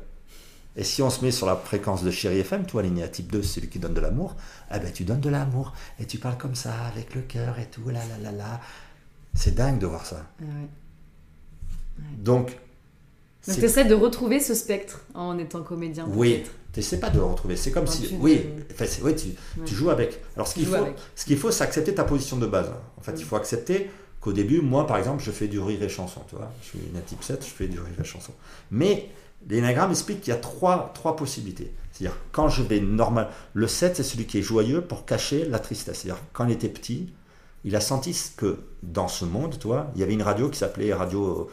Speaker 2: Et si on se met sur la fréquence de Chéri FM, toi, l'aîné type 2, c'est celui qui donne de l'amour, eh ben, tu donnes de l'amour, et tu parles comme ça, avec le cœur et tout, là. C'est dingue de voir ça. Ouais. Donc
Speaker 1: tu essaies de retrouver ce spectre en étant comédien.
Speaker 2: Oui, tu n'essaies pas de le retrouver. C'est comme si... Tu joues avec. Alors, ce qu'il faut, c'est accepter ta position de base. En fait, il faut accepter qu'au début, moi, par exemple, je fais du rire et chanson. Tu vois, je suis une type 7, je fais du rire et chanson. Mais l'énéagramme explique qu'il y a trois possibilités. C'est-à-dire, quand je vais normal... Le 7, c'est celui qui est joyeux pour cacher la tristesse. C'est-à-dire, quand il était petit... Il a senti que dans ce monde, tu vois, il y avait une radio qui s'appelait radio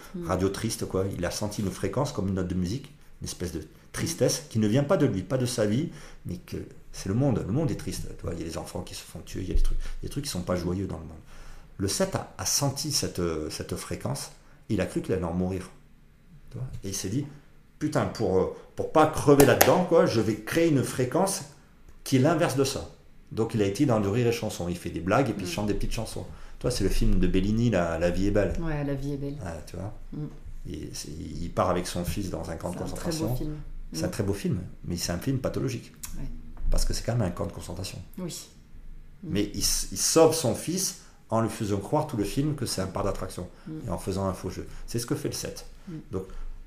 Speaker 2: triste, quoi. Il a senti une fréquence comme une note de musique, une espèce de tristesse qui ne vient pas de lui, pas de sa vie, mais que c'est le monde. Le monde est triste, tu vois. Il y a des enfants qui se font tuer, il y a des trucs qui ne sont pas joyeux dans le monde. Le 7 a senti cette fréquence, il a cru qu'il allait en mourir. Tu vois, et il s'est dit, putain, pour pas crever là-dedans, quoi, je vais créer une fréquence qui est l'inverse de ça. Donc il a été dans le rire et chanson. Il fait des blagues et puis il chante des petites chansons. Toi, c'est le film de Bellini, La vie est belle.
Speaker 1: Ouais, La vie est belle.
Speaker 2: Ah, tu vois. Il part avec son fils dans un camp de concentration.
Speaker 1: C'est un très beau film.
Speaker 2: C'est un très beau film, mais c'est un film pathologique. Ouais. Parce que c'est quand même un camp de concentration.
Speaker 1: Oui.
Speaker 2: Mais il sauve son fils en lui faisant croire tout le film que c'est un parc d'attraction. Et en faisant un faux jeu. C'est ce que fait le 7. Donc,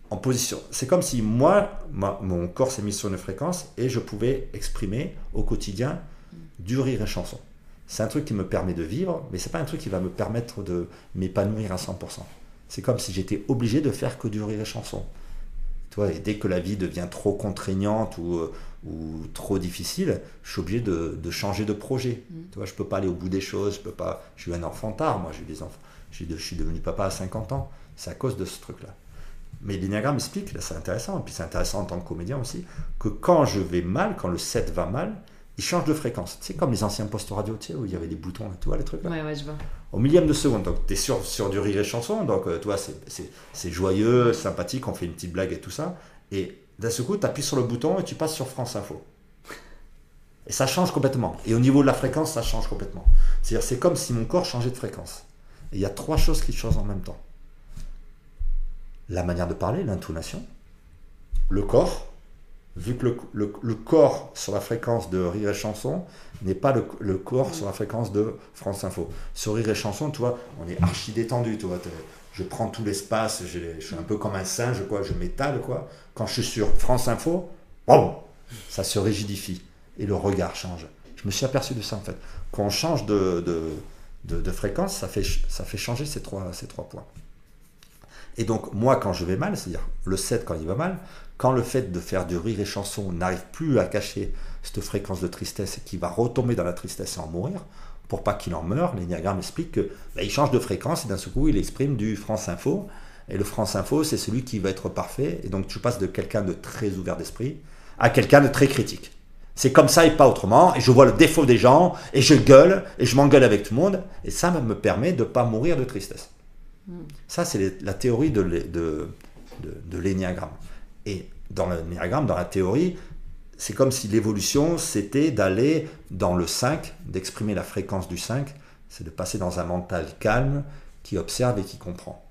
Speaker 2: en position. C'est comme si mon corps s'est mis sur une fréquence et je pouvais exprimer au quotidien du rire et chanson. C'est un truc qui me permet de vivre, mais c'est pas un truc qui va me permettre de m'épanouir à 100%. C'est comme si j'étais obligé de faire que du rire et chanson. Tu vois, et dès que la vie devient trop contraignante ou trop difficile, je suis obligé de changer de projet. Tu vois, je peux pas aller au bout des choses, je suis un enfant tard, moi j'ai eu des enfants. Je suis devenu papa à 50 ans. C'est à cause de ce truc-là. Mais l'énéagramme explique, là c'est intéressant, et puis c'est intéressant en tant que comédien aussi, que quand je vais mal, quand le 7 va mal, il change de fréquence. C'est comme les anciens postes radio, tu sais, où il y avait des boutons, tu vois, les trucs là.
Speaker 1: Ouais, je vois.
Speaker 2: Au millième de seconde, donc tu es sur du rire et chanson, donc tu vois, c'est joyeux, sympathique, on fait une petite blague et tout ça. Et d'un seul coup, tu appuies sur le bouton et tu passes sur France Info. Et ça change complètement. Et au niveau de la fréquence, ça change complètement. C'est-à-dire, c'est comme si mon corps changeait de fréquence. Et il y a 3 choses qui changent en même temps. La manière de parler, l'intonation, le corps. Vu que le corps sur la fréquence de Rire et Chanson n'est pas le corps sur la fréquence de France Info. Sur Rire et Chanson, tu vois, on est archi détendu, tu vois. Je prends tout l'espace, je suis un peu comme un singe, quoi, je m'étale, quoi. Quand je suis sur France Info, boum, ça se rigidifie et le regard change. Je me suis aperçu de ça, en fait. Quand on change de de fréquence, ça fait changer ces trois points. Et donc, moi, quand je vais mal, c'est-à-dire le 7 quand il va mal, quand le fait de faire du rire et chanson n'arrive plus à cacher cette fréquence de tristesse et qu'il va retomber dans la tristesse et en mourir, pour pas qu'il en meure, l'énéagramme explique que il change de fréquence et d'un seul coup, il exprime du France Info. Et le France Info, c'est celui qui va être parfait. Et donc, tu passes de quelqu'un de très ouvert d'esprit à quelqu'un de très critique. C'est comme ça et pas autrement. Et je vois le défaut des gens, et je gueule, et je m'engueule avec tout le monde. Et ça me permet de ne pas mourir de tristesse. Ça, c'est la théorie de l'énéagramme. Et dans l'énéagramme, dans la théorie, c'est comme si l'évolution, c'était d'aller dans le 5, d'exprimer la fréquence du 5, c'est de passer dans un mental calme, qui observe et qui comprend.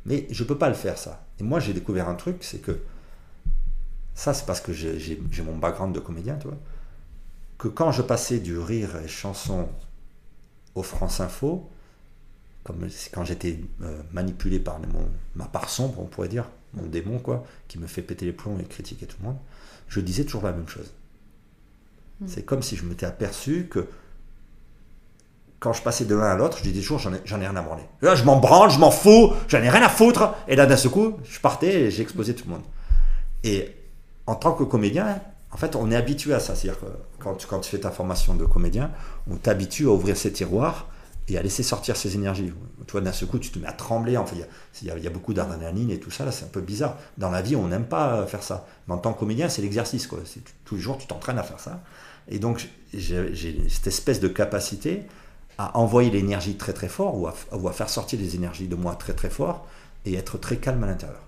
Speaker 2: Mais je ne peux pas le faire, ça. Et moi, j'ai découvert un truc, c'est que, ça, c'est parce que j'ai mon background de comédien, tu vois, que quand je passais du rire et chanson au France Info, comme quand j'étais manipulé par ma part sombre, on pourrait dire, mon démon, quoi, qui me fait péter les plombs et critiquer tout le monde, je disais toujours la même chose. C'est comme si je m'étais aperçu que quand je passais de l'un à l'autre, je disais toujours j'en ai rien à branler. Là, je m'en branle, je m'en fous, j'en ai rien à foutre. Et là, d'un seul coup, je partais et j'explosais tout le monde. Et en tant que comédien, en fait, on est habitué à ça. C'est-à-dire que quand tu fais ta formation de comédien, on t'habitue à ouvrir ses tiroirs et à laisser sortir ses énergies. Tu vois, d'un seul coup, tu te mets à trembler. Enfin, il y a beaucoup d'adrénaline et tout ça. Là, c'est un peu bizarre. Dans la vie, on n'aime pas faire ça. Mais en tant que comédien, c'est l'exercice, quoi. Tous les jours, tu t'entraînes à faire ça. Et donc, j'ai cette espèce de capacité à envoyer l'énergie très très fort ou à faire sortir les énergies de moi très très fort et être très calme à l'intérieur.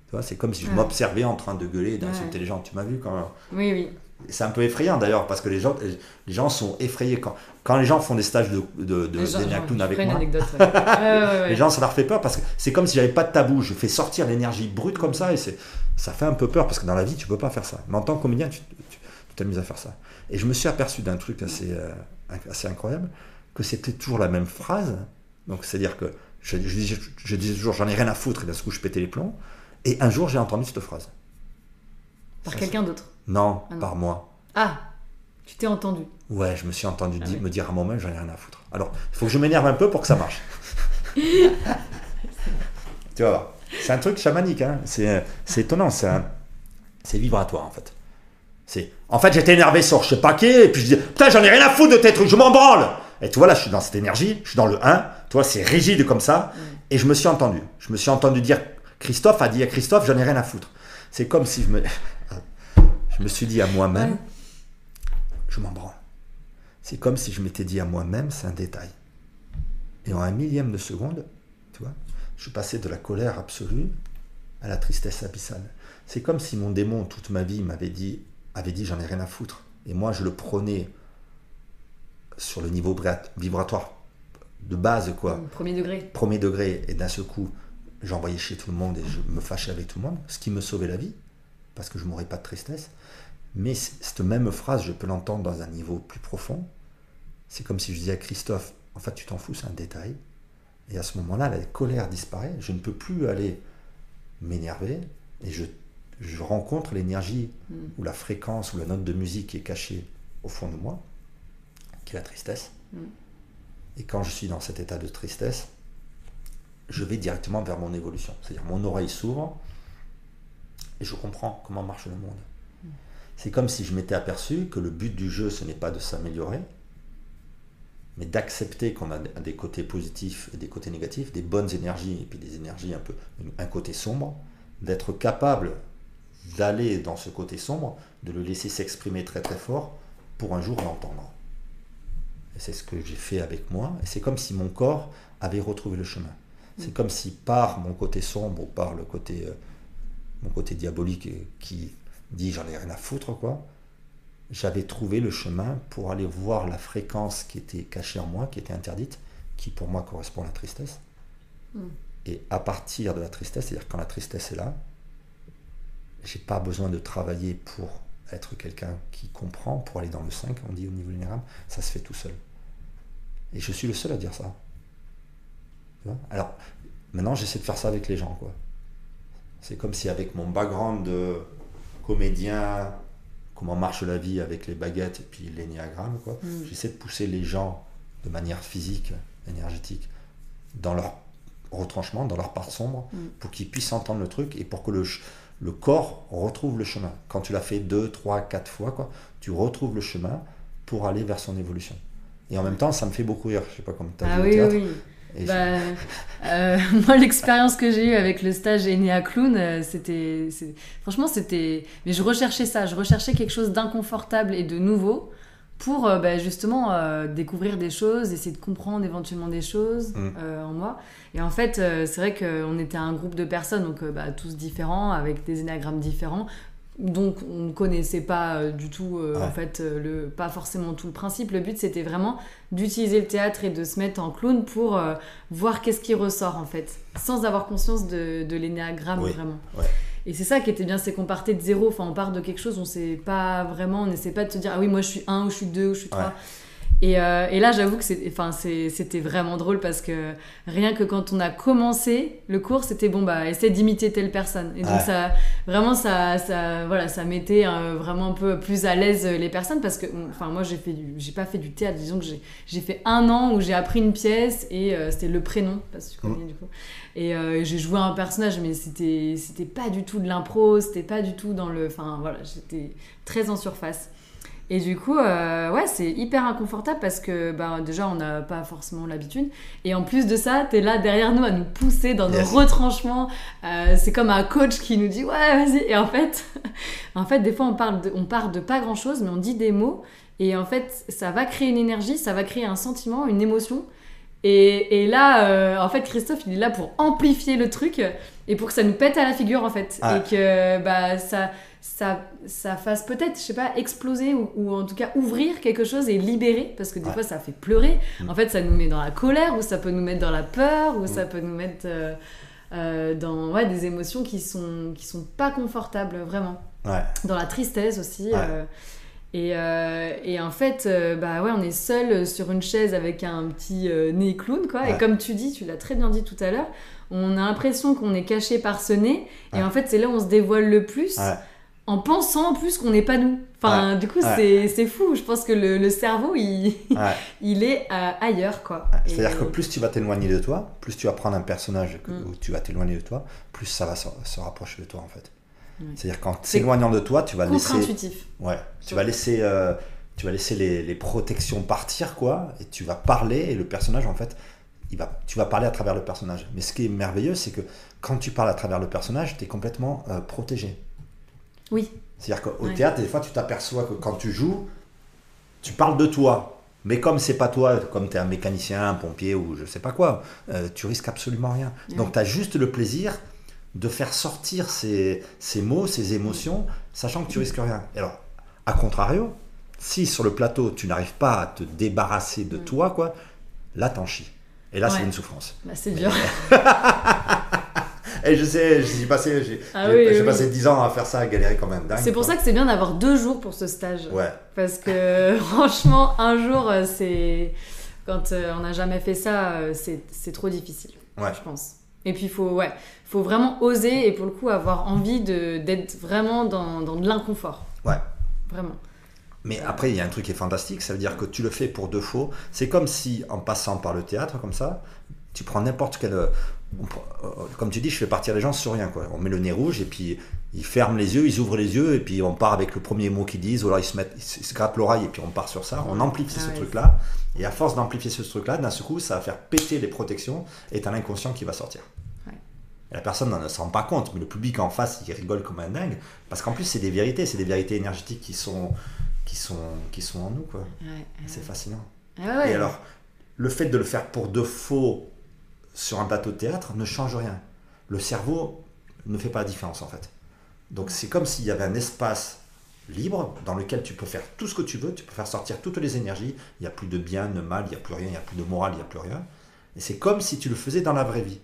Speaker 2: Tu vois, c'est comme si je m'observais en train de gueuler et d'insulter les gens. Tu m'as vu quand...
Speaker 1: Oui.
Speaker 2: C'est un peu effrayant d'ailleurs parce que les gens sont effrayés quand les gens font des stages d'énergie avec moi. Les gens, ça leur fait peur parce que c'est comme si j'avais pas de tabou. Je fais sortir l'énergie brute comme ça et ça fait un peu peur parce que dans la vie tu peux pas faire ça. Mais en tant que comédien, tu t'amuses à faire ça. Et je me suis aperçu d'un truc assez incroyable, que c'était toujours la même phrase. Donc c'est-à-dire que je disais toujours j'en ai rien à foutre et d'un coup je pétais les plombs. Et un jour j'ai entendu cette phrase.
Speaker 1: Par quelqu'un d'autre?
Speaker 2: Non, par moi. Ah,
Speaker 1: tu t'es entendu?
Speaker 2: Ouais, je me suis entendu me dire à moi-même j'en ai rien à foutre. Alors, il faut que je m'énerve un peu pour que ça marche. Tu vas voir. C'est un truc chamanique, hein. C'est étonnant, c'est vibratoire en fait. En fait, j'étais énervé sur je sais pas qui, et puis je dis putain, j'en ai rien à foutre de tes trucs, je m'en branle. Et tu vois, là, je suis dans cette énergie, je suis dans le 1, tu vois, c'est rigide comme ça, et je me suis entendu dire, Christophe a dit à Christophe, j'en ai rien à foutre. C'est comme si je me suis dit à moi-même, je m'en branle. C'est comme si je m'étais dit à moi-même, c'est un détail. Et en un millième de seconde, tu vois, je suis passé de la colère absolue à la tristesse abyssale. C'est comme si mon démon, toute ma vie, avait dit j'en ai rien à foutre. Et moi, je le prenais sur le niveau vibratoire de base, quoi. Premier degré. Et d'un seul coup, j'envoyais chez tout le monde et je me fâchais avec tout le monde, ce qui me sauvait la vie, parce que je n'aurais pas de tristesse. Mais cette même phrase, je peux l'entendre dans un niveau plus profond. C'est comme si je disais à Christophe, en fait, tu t'en fous, c'est un détail. Et à ce moment-là, la colère disparaît. Je ne peux plus aller m'énerver et je rencontre l'énergie ou la fréquence ou la note de musique qui est cachée au fond de moi, qui est la tristesse. Et quand je suis dans cet état de tristesse, je vais directement vers mon évolution. C'est-à-dire mon oreille s'ouvre et je comprends comment marche le monde. C'est comme si je m'étais aperçu que le but du jeu, ce n'est pas de s'améliorer, mais d'accepter qu'on a des côtés positifs et des côtés négatifs, des bonnes énergies et puis des énergies un côté sombre, d'être capable d'aller dans ce côté sombre, de le laisser s'exprimer très très fort pour un jour l'entendre. Et c'est ce que j'ai fait avec moi, et c'est comme si mon corps avait retrouvé le chemin. C'est comme si par mon côté sombre ou par mon côté diabolique qui dit j'en ai rien à foutre, quoi, j'avais trouvé le chemin pour aller voir la fréquence qui était cachée en moi, qui était interdite, qui pour moi correspond à la tristesse. Et à partir de la tristesse, c'est-à-dire quand la tristesse est là, j'ai pas besoin de travailler pour être quelqu'un qui comprend, pour aller dans le 5, on dit au niveau général, ça se fait tout seul. Et je suis le seul à dire ça. Tu vois ? Alors, maintenant j'essaie de faire ça avec les gens, quoi. C'est comme si avec mon background de comédien, comment marche la vie avec les baguettes et puis l'énéagramme, quoi, j'essaie de pousser les gens de manière physique énergétiques dans leur retranchement, dans leur part sombre, pour qu'ils puissent entendre le truc et pour que le corps retrouve le chemin. Quand tu l'as fait 2, 3, 4 fois, quoi, tu retrouves le chemin pour aller vers son évolution. Et en même temps, ça me fait beaucoup rire. Je sais pas comment tu as vu au théâtre.
Speaker 1: Moi, l'expérience que j'ai eue avec le stage Enea Clown, franchement, c'était... Mais je recherchais ça. Je recherchais quelque chose d'inconfortable et de nouveau pour justement découvrir des choses, essayer de comprendre éventuellement des choses en moi. Et en fait, c'est vrai qu'on était un groupe de personnes, donc tous différents, avec des énagrammes différents. Donc on ne connaissait pas du tout en fait pas forcément tout le principe. Le but c'était vraiment d'utiliser le théâtre et de se mettre en clown pour voir qu'est-ce qui ressort en fait, sans avoir conscience de l'énéagramme vraiment. Et c'est ça qui était bien, c'est qu'on partait de zéro, enfin on part de quelque chose, on sait pas vraiment, on n'essaie pas de se dire ah oui moi je suis 1 ou je suis 2 ou je suis 3. Et là, j'avoue que c'était vraiment drôle parce que rien que quand on a commencé le cours, c'était essaie d'imiter telle personne. Et donc, ça mettait vraiment un peu plus à l'aise les personnes parce que, moi, j'ai pas fait du théâtre. Disons que j'ai fait 1 an où j'ai appris une pièce et c'était Le Prénom, parce que tu connais du coup. Et j'ai joué un personnage, mais c'était pas du tout de l'impro, c'était pas du tout dans le. Enfin, voilà, j'étais très en surface. Et du coup, c'est hyper inconfortable parce que déjà, on n'a pas forcément l'habitude. Et en plus de ça, t'es là derrière nous à nous pousser dans nos retranchements. C'est comme un coach qui nous dit « Ouais, vas-y !» Et en fait, des fois, on part de pas grand-chose, mais on dit des mots. Et en fait, ça va créer une énergie, ça va créer un sentiment, une émotion. Et là, en fait, Christophe, il est là pour amplifier le truc et pour que ça nous pète à la figure, en fait. Et que ça fasse peut-être, je sais pas, exploser ou en tout cas ouvrir quelque chose et libérer, parce que des fois ça fait pleurer. En fait, ça nous met dans la colère, ou ça peut nous mettre dans la peur, ou ça peut nous mettre dans des émotions qui sont pas confortables, vraiment. Dans la tristesse aussi. Et en fait, on est seul sur une chaise avec un petit nez clown, quoi. Et comme tu dis, tu l'as très bien dit tout à l'heure, on a l'impression qu'on est caché par ce nez. Et en fait, c'est là où on se dévoile le plus. En pensant en plus qu'on n'est pas nous. Enfin, du coup, c'est fou. Je pense que le cerveau, il est ailleurs, quoi.
Speaker 2: C'est-à-dire que plus tu vas t'éloigner de toi, plus tu vas prendre un personnage où tu vas t'éloigner de toi, plus ça va se rapprocher de toi, en fait. C'est-à-dire qu'en s'éloignant de toi, tu vas laisser...
Speaker 1: contre-intuitif.
Speaker 2: Tu vas laisser les protections partir, quoi, et tu vas parler, et le personnage, en fait, tu vas parler à travers le personnage. Mais ce qui est merveilleux, c'est que quand tu parles à travers le personnage, tu es complètement protégé.
Speaker 1: Oui.
Speaker 2: C'est-à-dire qu'au théâtre, des fois, tu t'aperçois que quand tu joues, tu parles de toi. Mais comme c'est pas toi, comme tu es un mécanicien, un pompier ou je sais pas quoi, tu risques absolument rien. Donc, tu as juste le plaisir de faire sortir ces mots, ces émotions, sachant que tu risques rien. Et alors, à contrario, si sur le plateau, tu n'arrives pas à te débarrasser de toi, quoi, là, t'en chies. Et là, c'est une souffrance.
Speaker 1: C'est dur.
Speaker 2: Et je sais, j'ai passé 10 ans à faire ça, à galérer comme un dingue.
Speaker 1: C'est pour ça que c'est bien d'avoir 2 jours pour ce stage. Parce que franchement, un jour, quand on n'a jamais fait ça, c'est trop difficile, je pense. Et puis, il faut vraiment oser et pour le coup, avoir envie d'être vraiment dans de l'inconfort. Vraiment.
Speaker 2: Mais après, il y a un truc qui est fantastique, ça veut dire que tu le fais pour de faux. C'est comme si, en passant par le théâtre, comme ça, tu prends n'importe quel... comme tu dis, je fais partir les gens sur rien, quoi. On met le nez rouge et puis ils ferment les yeux, ils ouvrent les yeux et puis on part avec le premier mot qu'ils disent, ou alors ils se grattent l'oreille et puis on part sur ça. On amplifie ce truc-là. Et à force d'amplifier ce truc-là, d'un seul coup, ça va faire péter les protections et t'as l'inconscient qui va sortir. Et la personne ne s'en rend pas compte, mais le public en face, il rigole comme un dingue. Parce qu'en plus, c'est des vérités énergétiques qui sont en nous, quoi. C'est fascinant. Et alors, le fait de le faire pour de faux sur un plateau de théâtre ne change rien. Le cerveau ne fait pas la différence, en fait. Donc, c'est comme s'il y avait un espace libre dans lequel tu peux faire tout ce que tu veux, tu peux faire sortir toutes les énergies. Il n'y a plus de bien, de mal, il n'y a plus rien, il n'y a plus de morale, il n'y a plus rien. Et c'est comme si tu le faisais dans la vraie vie.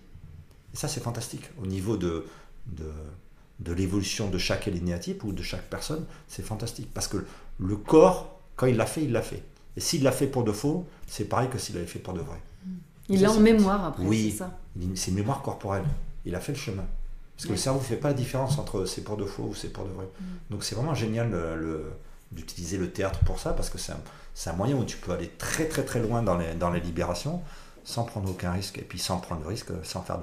Speaker 2: Et ça, c'est fantastique. Au niveau de l'évolution de chaque linéatype ou de chaque personne, c'est fantastique. Parce que le corps, quand il l'a fait, il l'a fait. Et s'il l'a fait pour de faux, c'est pareil que s'il l'avait fait pour de vrai.
Speaker 1: Il l'a en mémoire après, c'est ça.
Speaker 2: C'est une mémoire corporelle. Il a fait le chemin. Parce que le cerveau ne fait pas la différence entre c'est pour de faux ou c'est pour de vrai. Donc c'est vraiment génial d'utiliser le théâtre pour ça, parce que c'est un moyen où tu peux aller très très très loin dans les libérations. sans prendre aucun risque, et puis sans prendre de risque, sans faire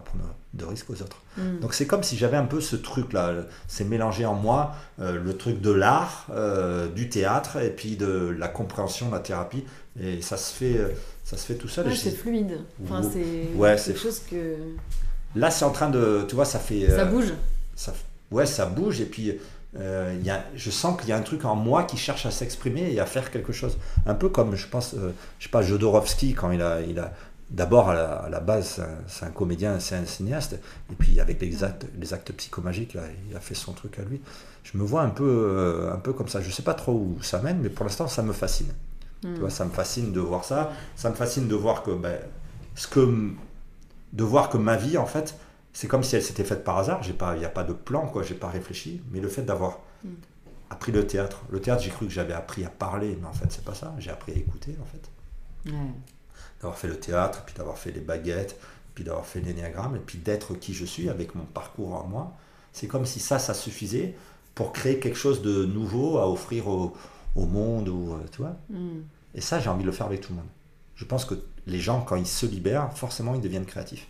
Speaker 2: de risque aux autres. Donc c'est comme si j'avais un peu ce truc-là, c'est mélangé en moi, le truc de l'art, du théâtre, et puis de la compréhension de la thérapie, et ça se fait tout seul.
Speaker 1: Ouais, c'est fluide, enfin, c'est quelque chose que...
Speaker 2: Là c'est en train de, tu vois, ça fait...
Speaker 1: ça bouge.
Speaker 2: Ça bouge, et puis je sens qu'il y a un truc en moi qui cherche à s'exprimer et à faire quelque chose. Un peu comme, je pense, je sais pas, Jodorowsky, quand il a d'abord, à la base, c'est un comédien, c'est un cinéaste, et puis avec les actes psychomagiques, là, il a fait son truc à lui. Je me vois un peu comme ça. Je sais pas trop où ça mène, mais pour l'instant, ça me fascine. Tu vois, ça me fascine de voir ça. Ça me fascine de voir que, de voir que ma vie, en fait, c'est comme si elle s'était faite par hasard. Il n'y a pas de plan, quoi. J'ai pas réfléchi. Mais le fait d'avoir appris le théâtre, j'ai cru que j'avais appris à parler, mais en fait, c'est pas ça. J'ai appris à écouter, en fait.
Speaker 1: Ouais.
Speaker 2: D'avoir fait le théâtre, puis d'avoir fait les baguettes, puis d'avoir fait l'énéagramme, et puis d'être qui je suis avec mon parcours en moi. C'est comme si ça suffisait pour créer quelque chose de nouveau à offrir au monde, ou tu vois. Et ça, j'ai envie de le faire avec tout le monde. Je pense que les gens, quand ils se libèrent, forcément, ils deviennent créatifs.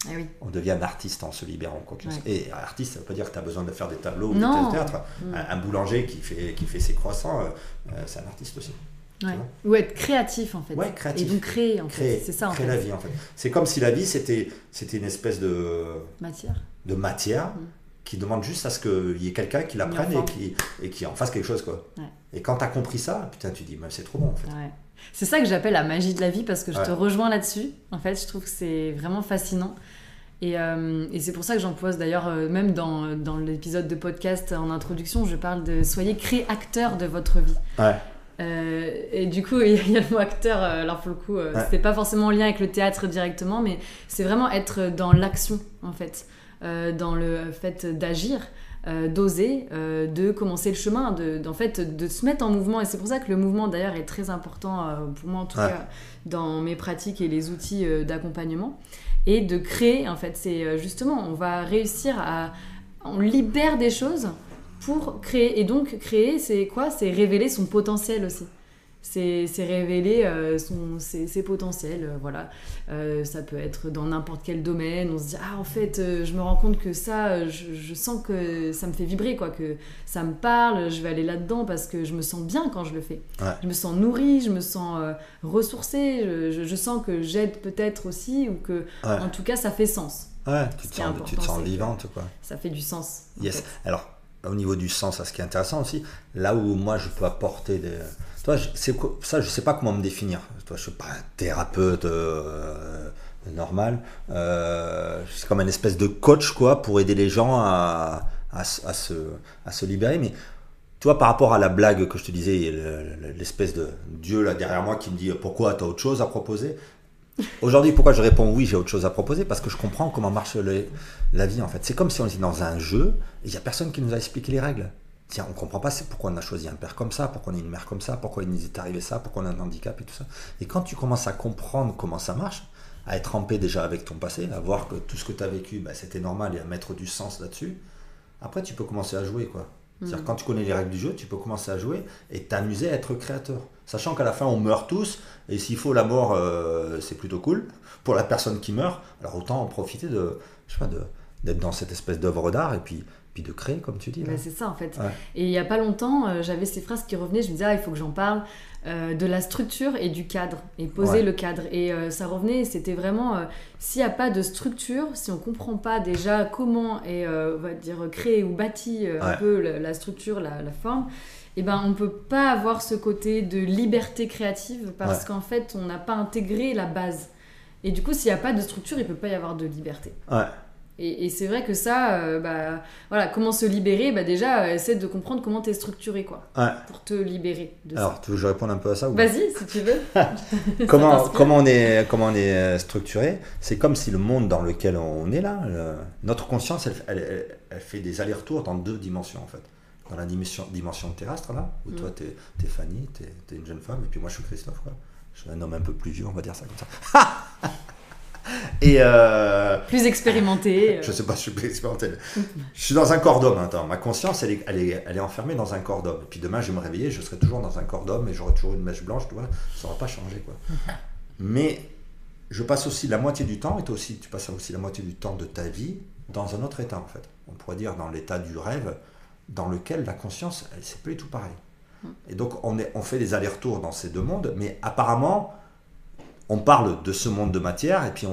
Speaker 1: Ah oui.
Speaker 2: On devient un artiste en se libérant, quoi.
Speaker 1: Ouais.
Speaker 2: Et artiste, ça ne veut pas dire que tu as besoin de faire des tableaux ou
Speaker 1: Non.
Speaker 2: du théâtre. Un boulanger qui fait ses croissants, c'est un artiste aussi.
Speaker 1: Ouais. Ou être créatif, en fait.
Speaker 2: Ouais, créatif.
Speaker 1: Et donc créer, en fait. C'est ça, en fait.
Speaker 2: Créer la vie, en fait. C'est comme si la vie, c'était une espèce de matière qui demande juste à ce qu'il y ait quelqu'un qui la prenne et qui en fasse quelque chose, quoi. Ouais. Et quand tu as compris ça, putain, tu dis, c'est trop bon, en fait.
Speaker 1: Ouais. C'est ça que j'appelle la magie de la vie, parce que je te rejoins là-dessus. En fait, je trouve que c'est vraiment fascinant. Et c'est pour ça que j'emploie d'ailleurs, même dans l'épisode de podcast en introduction, je parle de soyez créateur de votre vie. Ouais. Et du coup, il y a le mot acteur, alors pour le coup, c'est pas forcément en lien avec le théâtre directement, mais c'est vraiment être dans l'action, en fait, dans le fait d'agir, d'oser, de commencer le chemin, en fait, de se mettre en mouvement. Et c'est pour ça que le mouvement, d'ailleurs, est très important pour moi, en tout cas, dans mes pratiques et les outils d'accompagnement. Et de créer, en fait, c'est justement, on va réussir on libère des choses pour créer. Et donc, créer, c'est quoi ? C'est révéler son potentiel aussi. C'est révéler ses potentiels, voilà. Ça peut être dans n'importe quel domaine. On se dit, en fait, je me rends compte que ça, je sens que ça me fait vibrer, quoi, que ça me parle, je vais aller là-dedans parce que je me sens bien quand je le fais. Ouais. Je me sens nourrie, je me sens ressourcée, je sens que j'aide peut-être aussi, ou que, en tout cas, ça fait sens.
Speaker 2: Ouais, tu te sens vivante, quoi.
Speaker 1: Ça fait du sens.
Speaker 2: Yes. Alors, au niveau du sens, ce qui est intéressant aussi, là où moi je peux apporter des... Toi, ça, je sais pas comment me définir. Toi, je suis pas un thérapeute normal. C'est comme une espèce de coach, quoi, pour aider les gens à se libérer. Mais toi, par rapport à la blague que je te disais, l'espèce de Dieu là derrière moi qui me dit pourquoi tu as autre chose à proposer. Aujourd'hui, pourquoi je réponds oui, j'ai autre chose à proposer, parce que je comprends comment marche la vie, en fait. C'est comme si on était dans un jeu et il n'y a personne qui nous a expliqué les règles. Tiens, on ne comprend pas pourquoi on a choisi un père comme ça, pourquoi on a une mère comme ça, pourquoi il nous est arrivé ça, pourquoi on a un handicap et tout ça. Et quand tu commences à comprendre comment ça marche, à être trempé déjà avec ton passé, à voir que tout ce que tu as vécu, c'était normal, et à mettre du sens là-dessus, après tu peux commencer à jouer, quoi. C'est-à-dire quand tu connais les règles du jeu, tu peux commencer à jouer et t'amuser à être créateur. Sachant qu'à la fin, on meurt tous, et s'il faut la mort, c'est plutôt cool pour la personne qui meurt. Alors autant en profiter d'être dans cette espèce d'œuvre d'art et puis de créer, comme tu dis.
Speaker 1: C'est ça, en fait. Ouais. Et il n'y a pas longtemps, j'avais ces phrases qui revenaient, je me disais, il faut que j'en parle, de la structure et du cadre, et poser le cadre. Et ça revenait, c'était vraiment, s'il n'y a pas de structure, si on ne comprend pas déjà comment est, on va dire, créé ou bâti un peu la structure, la forme, on ne peut pas avoir ce côté de liberté créative, parce qu'en fait, on n'a pas intégré la base. Et du coup, s'il n'y a pas de structure, il ne peut pas y avoir de liberté. Ouais. Et c'est vrai que ça, voilà, comment se libérer, déjà, essaie de comprendre comment tu es structuré, quoi, pour te libérer de ça.
Speaker 2: Alors, tu veux que je réponde un peu à ça ou...
Speaker 1: Vas-y, si tu veux.
Speaker 2: comment on est structuré, c'est comme si le monde dans lequel on est là, notre conscience, elle fait des allers-retours dans 2 dimensions, en fait. Dans la dimension terrestre, là, où toi, t'es Fanny, t'es une jeune femme, et puis moi, je suis Christophe, quoi. Je suis un homme un peu plus vieux, on va dire ça comme ça. Et
Speaker 1: plus expérimenté.
Speaker 2: Je sais pas si je suis plus expérimenté. Je suis dans un corps d'homme. Attends, ma conscience, elle est enfermée dans un corps d'homme. Et puis demain, je vais me réveiller, je serai toujours dans un corps d'homme et j'aurai toujours une mèche blanche, tu vois. Ça n'aura pas changé, quoi. Mais je passe aussi la moitié du temps, et toi aussi tu passes aussi la moitié du temps de ta vie dans un autre état en fait. On pourrait dire dans l'état du rêve, dans lequel la conscience, c'est plus du tout pareil. Et donc on fait des allers-retours dans ces deux mondes, mais apparemment on parle de ce monde de matière, et puis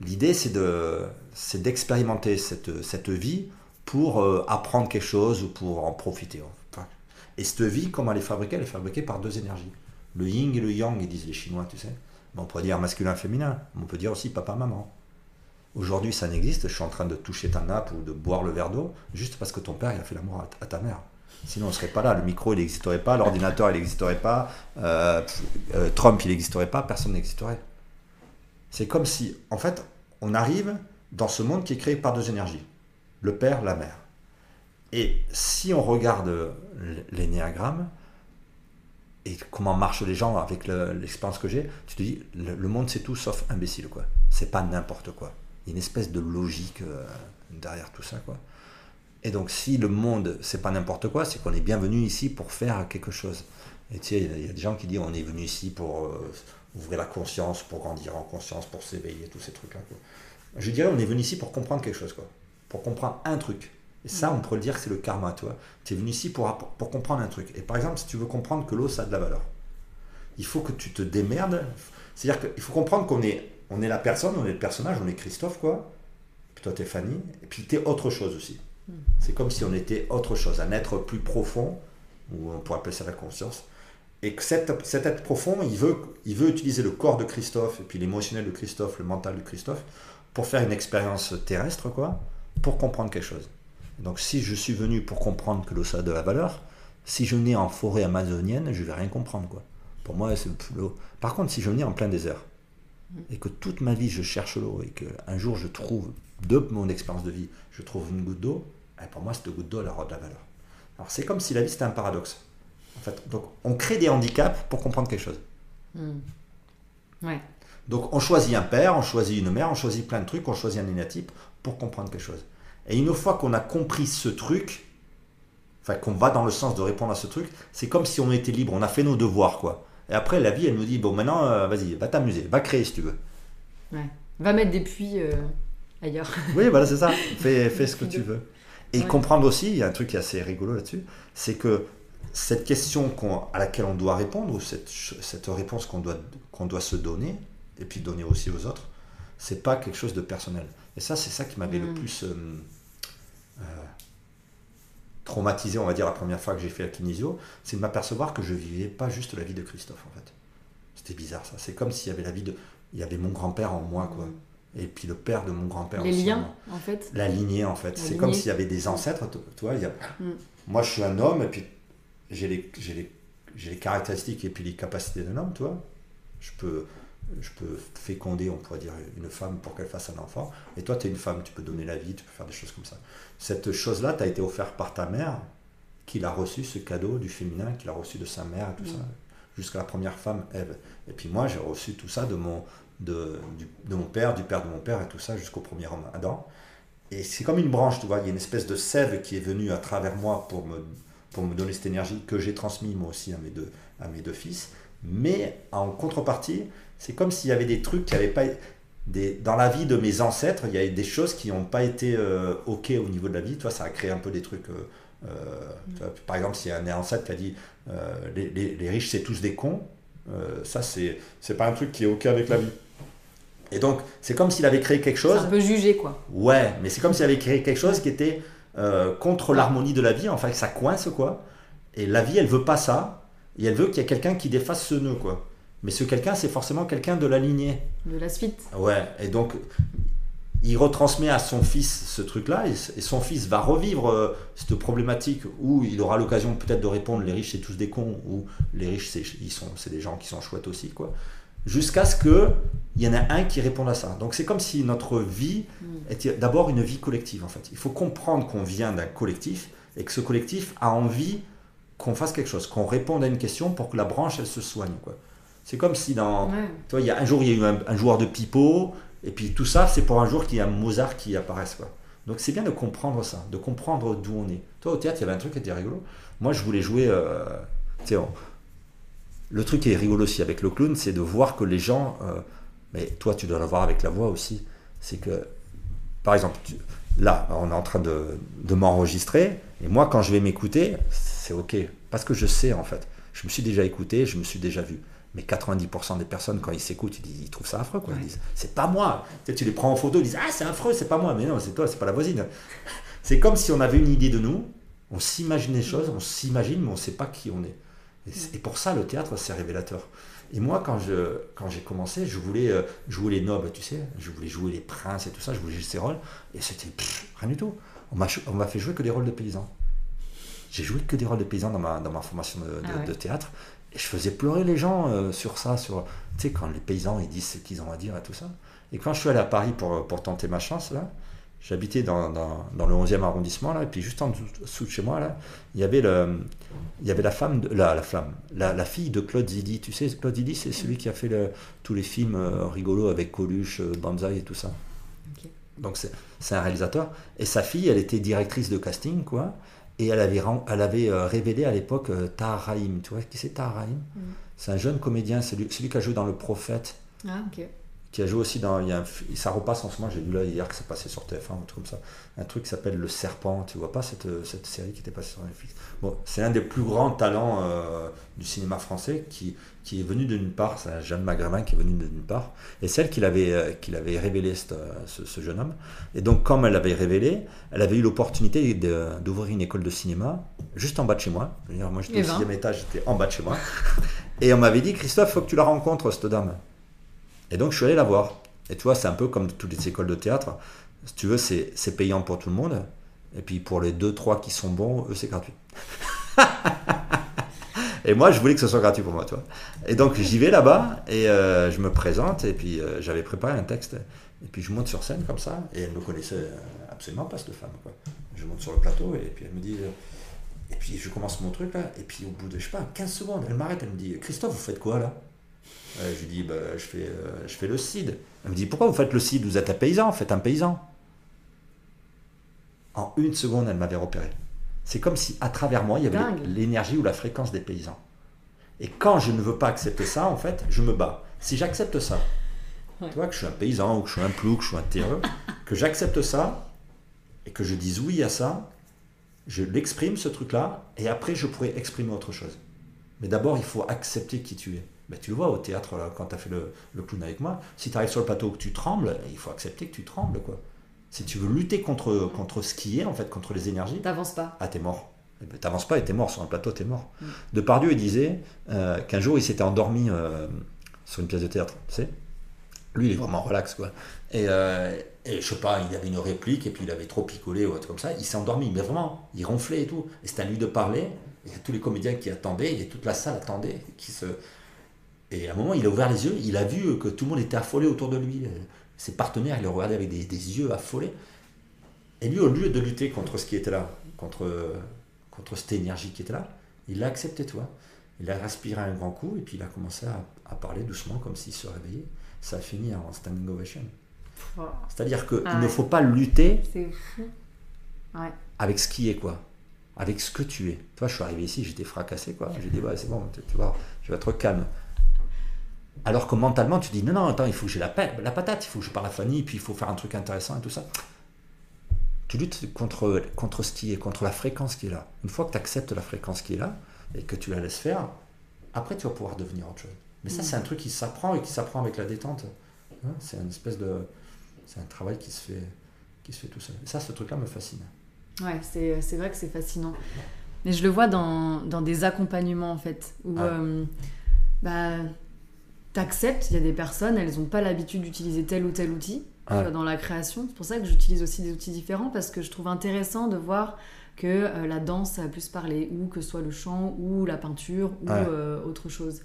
Speaker 2: l'idée c'est d'expérimenter cette vie pour apprendre quelque chose ou pour en profiter. Enfin, et cette vie, comment elle est fabriquée? Elle est fabriquée par deux énergies. Le yin et le yang, ils disent les Chinois, tu sais. On pourrait dire masculin, féminin, on peut dire aussi papa, maman. Aujourd'hui, ça n'existe. Je suis en train de toucher ta nappe ou de boire le verre d'eau juste parce que ton père il a fait l'amour à ta mère. Sinon, on ne serait pas là. Le micro, il n'existerait pas. L'ordinateur, il n'existerait pas. Trump, il n'existerait pas. Personne n'existerait. C'est comme si, en fait, on arrive dans ce monde qui est créé par deux énergies. Le père, la mère. Et si on regarde l'énéagramme, et comment marchent les gens avec l'expérience que j'ai, tu te dis, le monde c'est tout sauf imbécile, quoi. C'est pas n'importe quoi. Il y a une espèce de logique derrière tout ça, quoi. Et donc si le monde c'est pas n'importe quoi, c'est qu'on est bien venu ici pour faire quelque chose. Et tu sais, il y a des gens qui disent on est venu ici pour ouvrir la conscience, pour grandir en conscience, pour s'éveiller, tous ces trucs-là, quoi. Je dirais on est venu ici pour comprendre quelque chose, quoi. Pour comprendre un truc. Et ça, on pourrait dire que c'est le karma, toi. Tu es venu ici pour comprendre un truc. Et par exemple, si tu veux comprendre que l'eau, ça a de la valeur, il faut que tu te démerdes. C'est-à-dire qu'il faut comprendre qu'on est la personne, on est le personnage, on est Christophe, quoi. Puis toi, t'es Fanny. Et puis t'es autre chose aussi. C'est comme si on était autre chose, un être plus profond, ou on pourrait appeler ça la conscience. Et que cet être profond, il veut utiliser le corps de Christophe, et puis l'émotionnel de Christophe, le mental de Christophe, pour faire une expérience terrestre, quoi, pour comprendre quelque chose. Donc si je suis venu pour comprendre que l'eau ça a de la valeur, si je venais en forêt amazonienne, je ne vais rien comprendre, quoi. Pour moi, c'est l'eau. Par contre, si je venais en plein désert, et que toute ma vie je cherche l'eau, et qu'un jour je trouve, de mon expérience de vie, je trouve une goutte d'eau, pour moi cette goutte d'eau elle aura de la valeur. Alors c'est comme si la vie c'était un paradoxe. En fait, donc on crée des handicaps pour comprendre quelque chose.
Speaker 1: Ouais.
Speaker 2: Donc on choisit un père, on choisit une mère, on choisit plein de trucs, on choisit un énéatype pour comprendre quelque chose. Et une fois qu'on a compris ce truc, enfin qu'on va dans le sens de répondre à ce truc, c'est comme si on était libre, on a fait nos devoirs, quoi. Et après la vie elle nous dit bon maintenant vas-y, va t'amuser, va créer si tu veux.
Speaker 1: Ouais. Va mettre des puits ailleurs.
Speaker 2: Oui voilà c'est ça, fais ce que tu veux. Et comprendre aussi, il y a un truc qui est assez rigolo là-dessus, c'est que cette question à laquelle on doit répondre, ou cette réponse qu'on doit se donner, et puis donner aussi aux autres, c'est pas quelque chose de personnel. Et ça, c'est ça qui m'avait le plus traumatisé, on va dire, la première fois que j'ai fait la kinésio, c'est de m'apercevoir que je vivais pas juste la vie de Christophe, en fait. C'était bizarre, ça. C'est comme s'il y avait il y avait mon grand-père en moi, quoi. Et puis le père de mon grand-père
Speaker 1: les
Speaker 2: aussi.
Speaker 1: Les liens, en fait.
Speaker 2: La lignée, en fait. C'est comme s'il y avait des ancêtres, tu vois. Moi, je suis un homme, et puis j'ai les caractéristiques et puis les capacités d'un homme, tu vois. Je peux féconder, on pourrait dire, une femme pour qu'elle fasse un enfant. Et toi, tu es une femme, tu peux donner la vie, tu peux faire des choses comme ça. Cette chose-là t'a été offerte par ta mère, qui l'a reçu, ce cadeau du féminin, qu'il a reçu de sa mère et tout ça, jusqu'à la première femme, Ève. Et puis moi, j'ai reçu tout ça de mon père, du père de mon père et tout ça, jusqu'au premier homme, Adam. Et c'est comme une branche, tu vois, il y a une espèce de sève qui est venue à travers moi pour me donner cette énergie que j'ai transmise moi aussi à mes deux fils. Mais en contrepartie, c'est comme s'il y avait des trucs qui n'avaient pas... dans la vie de mes ancêtres, il y a des choses qui n'ont pas été OK au niveau de la vie. Toi, ça a créé un peu des trucs... tu vois, par exemple, s'il y a un ancêtre qui a dit les riches, c'est tous des cons, ça, c'est pas un truc qui est OK avec la vie. Et donc, c'est comme s'il avait créé quelque chose...
Speaker 1: C'est un peu jugé, quoi.
Speaker 2: Ouais, mais c'est comme s'il avait créé quelque chose qui était contre l'harmonie de la vie. Enfin, ça coince, quoi. Et la vie, elle veut pas ça. Et elle veut qu'il y ait quelqu'un qui défasse ce nœud, quoi. Mais ce quelqu'un, c'est forcément quelqu'un de la lignée.
Speaker 1: De la suite.
Speaker 2: Ouais, et donc, il retransmet à son fils ce truc-là, et son fils va revivre cette problématique où il aura l'occasion peut-être de répondre les riches, c'est tous des cons, ou les riches, c'est des gens qui sont chouettes aussi, quoi. Jusqu'à ce qu'il y en a un qui réponde à ça. Donc, c'est comme si notre vie était d'abord une vie collective, en fait. Il faut comprendre qu'on vient d'un collectif, et que ce collectif a envie qu'on fasse quelque chose, qu'on réponde à une question pour que la branche, elle se soigne, quoi. C'est comme si tu vois, il y a eu un joueur de pipeau, et puis tout ça, c'est pour un jour qu'il y a un Mozart qui apparaisse, quoi. Donc c'est bien de comprendre ça, de comprendre d'où on est. Toi, au théâtre, il y avait un truc qui était rigolo. Moi, je voulais jouer... le truc qui est rigolo aussi avec le clown, c'est de voir que les gens Mais toi, tu dois l'avoir avec la voix aussi. C'est que, par exemple, là, on est en train de m'enregistrer, et moi, quand je vais m'écouter, c'est OK. Parce que je sais, en fait. Je me suis déjà écouté, je me suis déjà vu. Mais 90% des personnes, quand ils s'écoutent, ils trouvent ça affreux, quoi. Ils disent, c'est pas moi. Tu les prends en photo, ils disent, ah, c'est affreux, c'est pas moi. Mais non, c'est toi, c'est pas la voisine. C'est comme si on avait une idée de nous, on s'imagine les choses, on s'imagine, mais on sait pas qui on est. Et pour ça, le théâtre, c'est révélateur. Et moi, quand j'ai commencé, je voulais jouer les nobles, tu sais, je voulais jouer les princes et tout ça, je voulais jouer ces rôles, et c'était rien du tout. On m'a fait jouer que des rôles de paysans. J'ai joué que des rôles de paysans dans ma formation de théâtre, et je faisais pleurer les gens sur ça, tu sais, quand les paysans ils disent ce qu'ils ont à dire et tout ça. Et quand je suis allé à Paris pour tenter ma chance, là, j'habitais dans le 11e arrondissement, là, et puis juste en dessous de chez moi, là, il y avait la fille de Claude Zidi. Tu sais, Claude Zidi, c'est celui qui a fait tous les films rigolos avec Coluche, Banzai et tout ça. Okay. Donc c'est un réalisateur. Et sa fille, elle était directrice de casting, quoi. Et elle avait révélé à l'époque Tahar Rahim. Tu vois qui c'est, Tahar Rahim? C'est un jeune comédien, celui qui a joué dans Le Prophète.
Speaker 1: Ah, ok.
Speaker 2: Qui a joué aussi ça repasse en ce moment, j'ai vu là hier que ça passait sur TF1 ou un truc comme ça, un truc qui s'appelle Le Serpent. Tu vois pas cette série qui était passée sur Netflix? Bon, c'est l'un des plus grands talents du cinéma français qui est venu de nulle part. C'est un jeune maghrébin qui est venu de nulle part, et celle qui l'avait révélé, ce jeune homme. Et donc, comme elle l'avait révélé, elle avait eu l'opportunité d'ouvrir une école de cinéma juste en bas de chez moi. Moi j'étais au 6e étage, j'étais en bas de chez moi, et on m'avait dit, Christophe, faut que tu la rencontres, cette dame. Et donc, je suis allé la voir. Et tu vois, c'est un peu comme toutes les écoles de théâtre. Si tu veux, c'est payant pour tout le monde. Et puis, pour les 2-3 qui sont bons, eux, c'est gratuit. Et moi, je voulais que ce soit gratuit pour moi, tu vois. Et donc, j'y vais là-bas, et je me présente, et puis j'avais préparé un texte. Et puis, je monte sur scène comme ça, et elle ne me connaissait absolument pas, cette femme, quoi. Je monte sur le plateau, et puis elle me dit... Et puis, je commence mon truc, là, et puis au bout de, je sais pas, 15 secondes, elle m'arrête, elle me dit, Christophe, vous faites quoi, là? Je lui dis, je fais le CID. Elle me dit, pourquoi vous faites le CID? Vous êtes un paysan, faites un paysan. En 1 seconde, elle m'avait repéré. C'est comme si, à travers moi, il y avait l'énergie ou la fréquence des paysans. Et quand je ne veux pas accepter ça, en fait, je me bats. Si j'accepte ça, tu vois, que je suis un paysan, ou que je suis un plouc, que je suis un terreux, que j'accepte ça, et que je dise oui à ça, je l'exprime, ce truc-là, et après, je pourrais exprimer autre chose. Mais d'abord, il faut accepter qui tu es. Ben, tu le vois au théâtre, là, quand tu as fait le clown avec moi, si tu arrives sur le plateau que tu trembles, il faut accepter que tu trembles, quoi. Si tu veux lutter contre ce qui est, en fait, contre les énergies,
Speaker 1: t'avances pas.
Speaker 2: Ah, t'es mort. Ben, t'avances pas et t'es mort. Sur un plateau, t'es mort. Depardieu, il disait qu'un jour, il s'était endormi sur une pièce de théâtre, tu sais. Lui, il est vraiment relax, quoi. Et je sais pas, il avait une réplique, et puis il avait trop picolé, ou un truc comme ça. Il s'est endormi, mais vraiment, il ronflait et tout. Et c'était à lui de parler. Il y a tous les comédiens qui attendaient, et toute la salle attendait, Et à un moment, il a ouvert les yeux, il a vu que tout le monde était affolé autour de lui. Ses partenaires, ils le regardaient avec des yeux affolés. Et lui, au lieu de lutter contre ce qui était là, contre cette énergie qui était là, il l'a accepté, toi. Il a respiré un grand coup, et puis il a commencé à parler doucement, comme s'il se réveillait. Ça a fini en standing ovation.
Speaker 1: Wow.
Speaker 2: C'est-à-dire qu'il ne faut pas lutter avec ce qui est, quoi. Avec ce que tu es. Toi, je suis arrivé ici, j'étais fracassé, quoi. J'ai dit, c'est bon, tu vois, je vais être calme. Alors que mentalement, tu dis, non, attends, il faut que j'ai la patate, il faut que je parle à Fanny, puis il faut faire un truc intéressant et tout ça. Tu luttes contre ce qui est, contre la fréquence qui est là. Une fois que tu acceptes la fréquence qui est là, et que tu la laisses faire, après, tu vas pouvoir devenir autre chose. Mais ça, c'est un truc qui s'apprend, et qui s'apprend avec la détente. C'est une espèce de... C'est un travail qui se fait tout seul. Et ça, ce truc-là me fascine. Ouais,
Speaker 1: c'est vrai que c'est fascinant. Mais je le vois dans des accompagnements, en fait, où t'acceptes, il y a des personnes, elles n'ont pas l'habitude d'utiliser tel ou tel outil dans la création. C'est pour ça que j'utilise aussi des outils différents, parce que je trouve intéressant de voir que la danse, ça va plus parler, ou que ce soit le chant, ou la peinture, ou autre chose.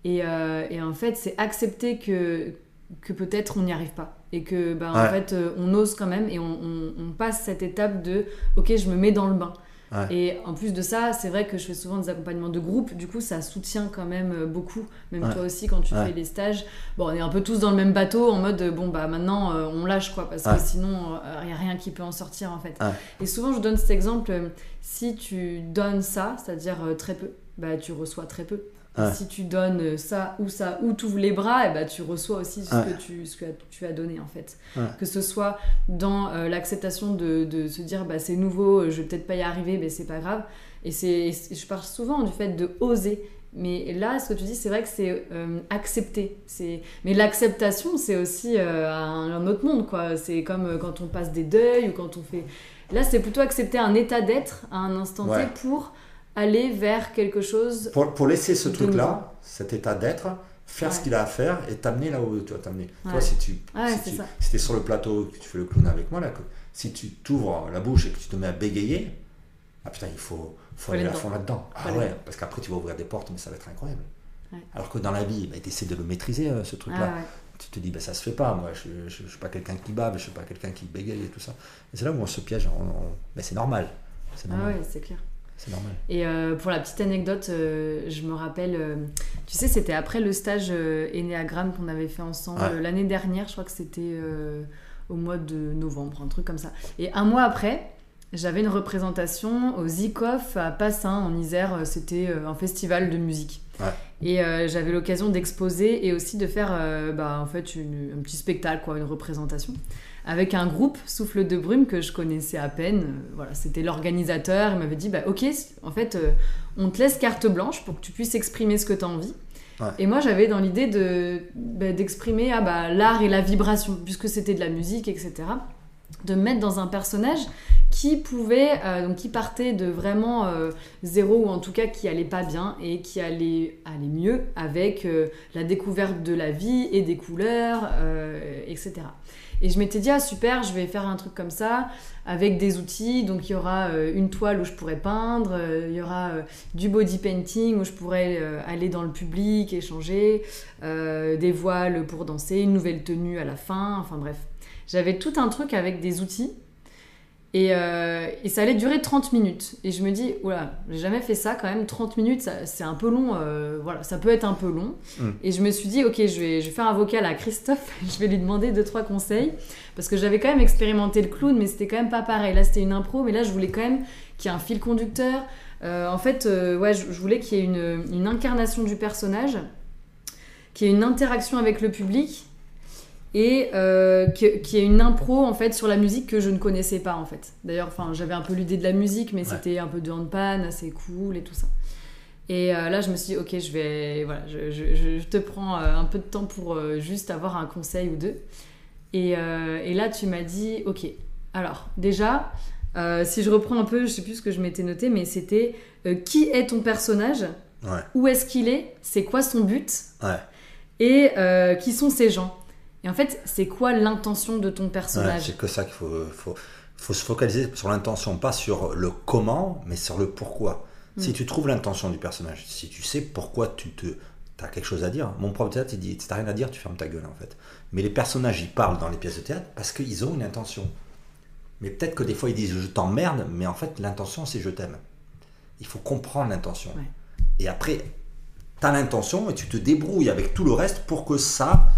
Speaker 1: Et en fait, c'est accepter que peut-être on n'y arrive pas. Et que, en fait, on ose quand même, et on passe cette étape de « Ok, je me mets dans le bain ». Et en plus de ça, c'est vrai que je fais souvent des accompagnements de groupe, du coup ça soutient quand même beaucoup, même toi aussi quand tu fais les stages. Bon, on est un peu tous dans le même bateau en mode maintenant on lâche, quoi, parce que sinon il n'y a rien qui peut en sortir, en fait. Et souvent je donne cet exemple, si tu donnes ça, c'est-à-dire très peu, tu reçois très peu.
Speaker 2: Ouais.
Speaker 1: Si tu donnes ça, ou tu ouvres les bras, et ben, tu reçois aussi ce
Speaker 2: Ouais.
Speaker 1: que tu as donné, en fait.
Speaker 2: Ouais.
Speaker 1: Que ce soit dans l'acceptation de se dire, bah, c'est nouveau, je vais peut-être pas y arriver, mais c'est pas grave. Je parle souvent du fait de oser. Mais là, ce que tu dis, c'est vrai que c'est accepter. Mais l'acceptation, c'est aussi un autre monde, quoi. C'est comme quand on passe des deuils ou quand on fait... Là, c'est plutôt accepter un état d'être à un instant T
Speaker 2: Ouais.
Speaker 1: pour aller vers quelque chose...
Speaker 2: Pour laisser ce
Speaker 1: de
Speaker 2: truc-là,
Speaker 1: nouveau.
Speaker 2: cet état d'être, faire ce
Speaker 1: Ouais.
Speaker 2: qu'il a à faire et t'amener là où tu vas t'amener.
Speaker 1: Ouais.
Speaker 2: Toi, si
Speaker 1: Ouais, c'est ça.
Speaker 2: si t'es sur le plateau, que tu fais le clown avec moi, là, si tu t'ouvres la bouche et que tu te mets à bégayer, ah putain, il faut aller à fond là-dedans.
Speaker 1: Faut
Speaker 2: Ah
Speaker 1: aller
Speaker 2: ouais,
Speaker 1: dedans.
Speaker 2: parce qu'après tu vas ouvrir des portes, mais ça va être incroyable.
Speaker 1: Ouais.
Speaker 2: Alors que dans la vie, bah, tu essaies de le maîtriser, ce truc-là.
Speaker 1: Ah ouais.
Speaker 2: Tu te dis, bah, ça se fait pas, moi, je suis pas quelqu'un qui bave, je suis pas quelqu'un qui bégaye et tout ça. Et c'est là où on se piège. Mais c'est normal. C'est
Speaker 1: Ah
Speaker 2: normal.
Speaker 1: ouais, c'est clair.
Speaker 2: C'est normal.
Speaker 1: Et pour la petite anecdote, je me rappelle, tu sais, c'était après le stage Ennéagramme qu'on avait fait ensemble l'année dernière, je crois que c'était au mois de novembre, un truc comme ça. Et un mois après, j'avais une représentation au Zikoff à Passin, en Isère. C'était un festival de musique.
Speaker 2: Ouais.
Speaker 1: Et j'avais l'occasion d'exposer et aussi de faire en fait, un petit spectacle, quoi, une représentation, avec un groupe Souffle de Brume que je connaissais à peine. Voilà, c'était l'organisateur. Il m'avait dit, ok, en fait, on te laisse carte blanche pour que tu puisses exprimer ce que tu as envie.
Speaker 2: Ouais.
Speaker 1: Et moi, j'avais dans l'idée d'exprimer l'art et la vibration, puisque c'était de la musique, etc. De me mettre dans un personnage qui pouvait, donc qui partait de vraiment zéro, ou en tout cas qui allait pas bien et qui allait mieux avec la découverte de la vie et des couleurs, etc. Et je m'étais dit, ah super, je vais faire un truc comme ça, avec des outils. Donc il y aura une toile où je pourrais peindre, il y aura du body painting où je pourrais aller dans le public, échanger, des voiles pour danser, une nouvelle tenue à la fin, enfin bref. J'avais tout un truc avec des outils. Et ça allait durer 30 minutes. Et je me dis, oula, j'ai jamais fait ça quand même, 30 minutes, c'est un peu long, voilà, ça peut être un peu long. Et je me suis dit, ok, je vais faire un vocal à Christophe, je vais lui demander 2-3 conseils, parce que j'avais quand même expérimenté le clown, mais c'était quand même pas pareil. Là, c'était une impro, mais là, je voulais quand même qu'il y ait un fil conducteur. En fait, je voulais qu'il y ait une incarnation du personnage, qu'il y ait une interaction avec le public, et qu'il y ait une impro en fait sur la musique que je ne connaissais pas en fait. D'ailleurs, j'avais un peu l'idée de la musique, mais c'était un peu de handpan, assez cool et tout ça. Et là, je me suis dit, ok, je te prends un peu de temps pour juste avoir un conseil ou deux. Et là, tu m'as dit, ok, alors déjà, si je reprends un peu, je sais plus ce que je m'étais noté, mais c'était qui est ton personnage, où est-ce qu'il est, c'est quoi son but, et qui sont ces gens. Et en fait, c'est quoi l'intention de ton personnage ?
Speaker 2: C'est que ça qu'il faut se focaliser sur l'intention, pas sur le comment, mais sur le pourquoi. Si tu trouves l'intention du personnage, si tu sais pourquoi tu as quelque chose à dire, mon prof de théâtre, il dit, si t'as rien à dire, tu fermes ta gueule en fait. Mais les personnages, ils parlent dans les pièces de théâtre parce qu'ils ont une intention. Mais peut-être que des fois, ils disent, je t'emmerde, mais en fait, l'intention, c'est je t'aime. Il faut comprendre l'intention.
Speaker 1: Ouais.
Speaker 2: Et après, t'as l'intention et tu te débrouilles avec tout le reste pour que ça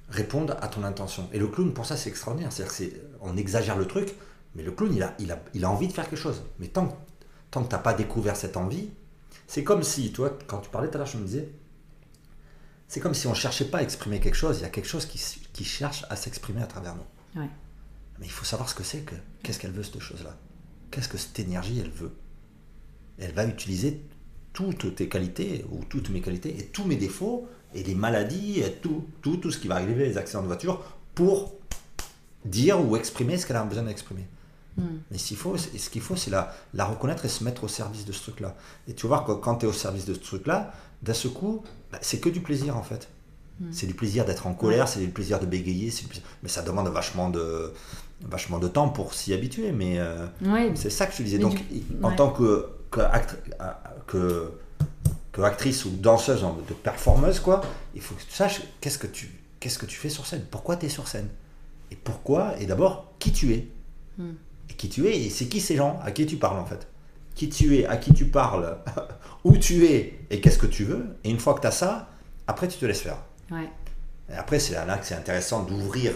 Speaker 2: répondre à ton intention. Et le clown, pour ça, c'est extraordinaire. C'est-à-dire on exagère le truc, mais le clown, il a envie de faire quelque chose. Mais tant que tu n'as pas découvert cette envie, c'est comme si, toi, quand tu parlais tout à l'heure, je me disais, c'est comme si on ne cherchait pas à exprimer quelque chose. Il y a quelque chose qui cherche à s'exprimer à travers nous.
Speaker 1: Ouais.
Speaker 2: Mais il faut savoir ce que c'est, qu'est-ce qu'elle veut, cette chose-là. Qu'est-ce que cette énergie, elle veut. Elle va utiliser toutes tes qualités, ou toutes mes qualités, et tous mes défauts, et les maladies, et tout ce qui va arriver, les accidents de voiture, pour dire ou exprimer ce qu'elle a besoin d'exprimer. Mais ce qu'il faut, c'est la reconnaître et se mettre au service de ce truc-là. Et tu vas voir que quand tu es au service de ce truc-là, d'un seul coup, c'est que du plaisir en fait. C'est du plaisir d'être en colère, c'est du plaisir de bégayer, mais ça demande vachement de temps pour s'y habituer. Mais c'est ça que je te disais. Donc, en tant que actrice ou danseuse, de performeuse, quoi, il faut que tu saches qu'est-ce que tu fais sur scène, pourquoi tu es sur scène, et pourquoi, et d'abord qui tu es, et qui tu es, et c'est qui ces gens à qui tu parles en fait, qui tu es, à qui tu parles, où tu es, et qu'est-ce que tu veux, et une fois que tu as ça, après tu te laisses faire. Et après c'est là que c'est intéressant d'ouvrir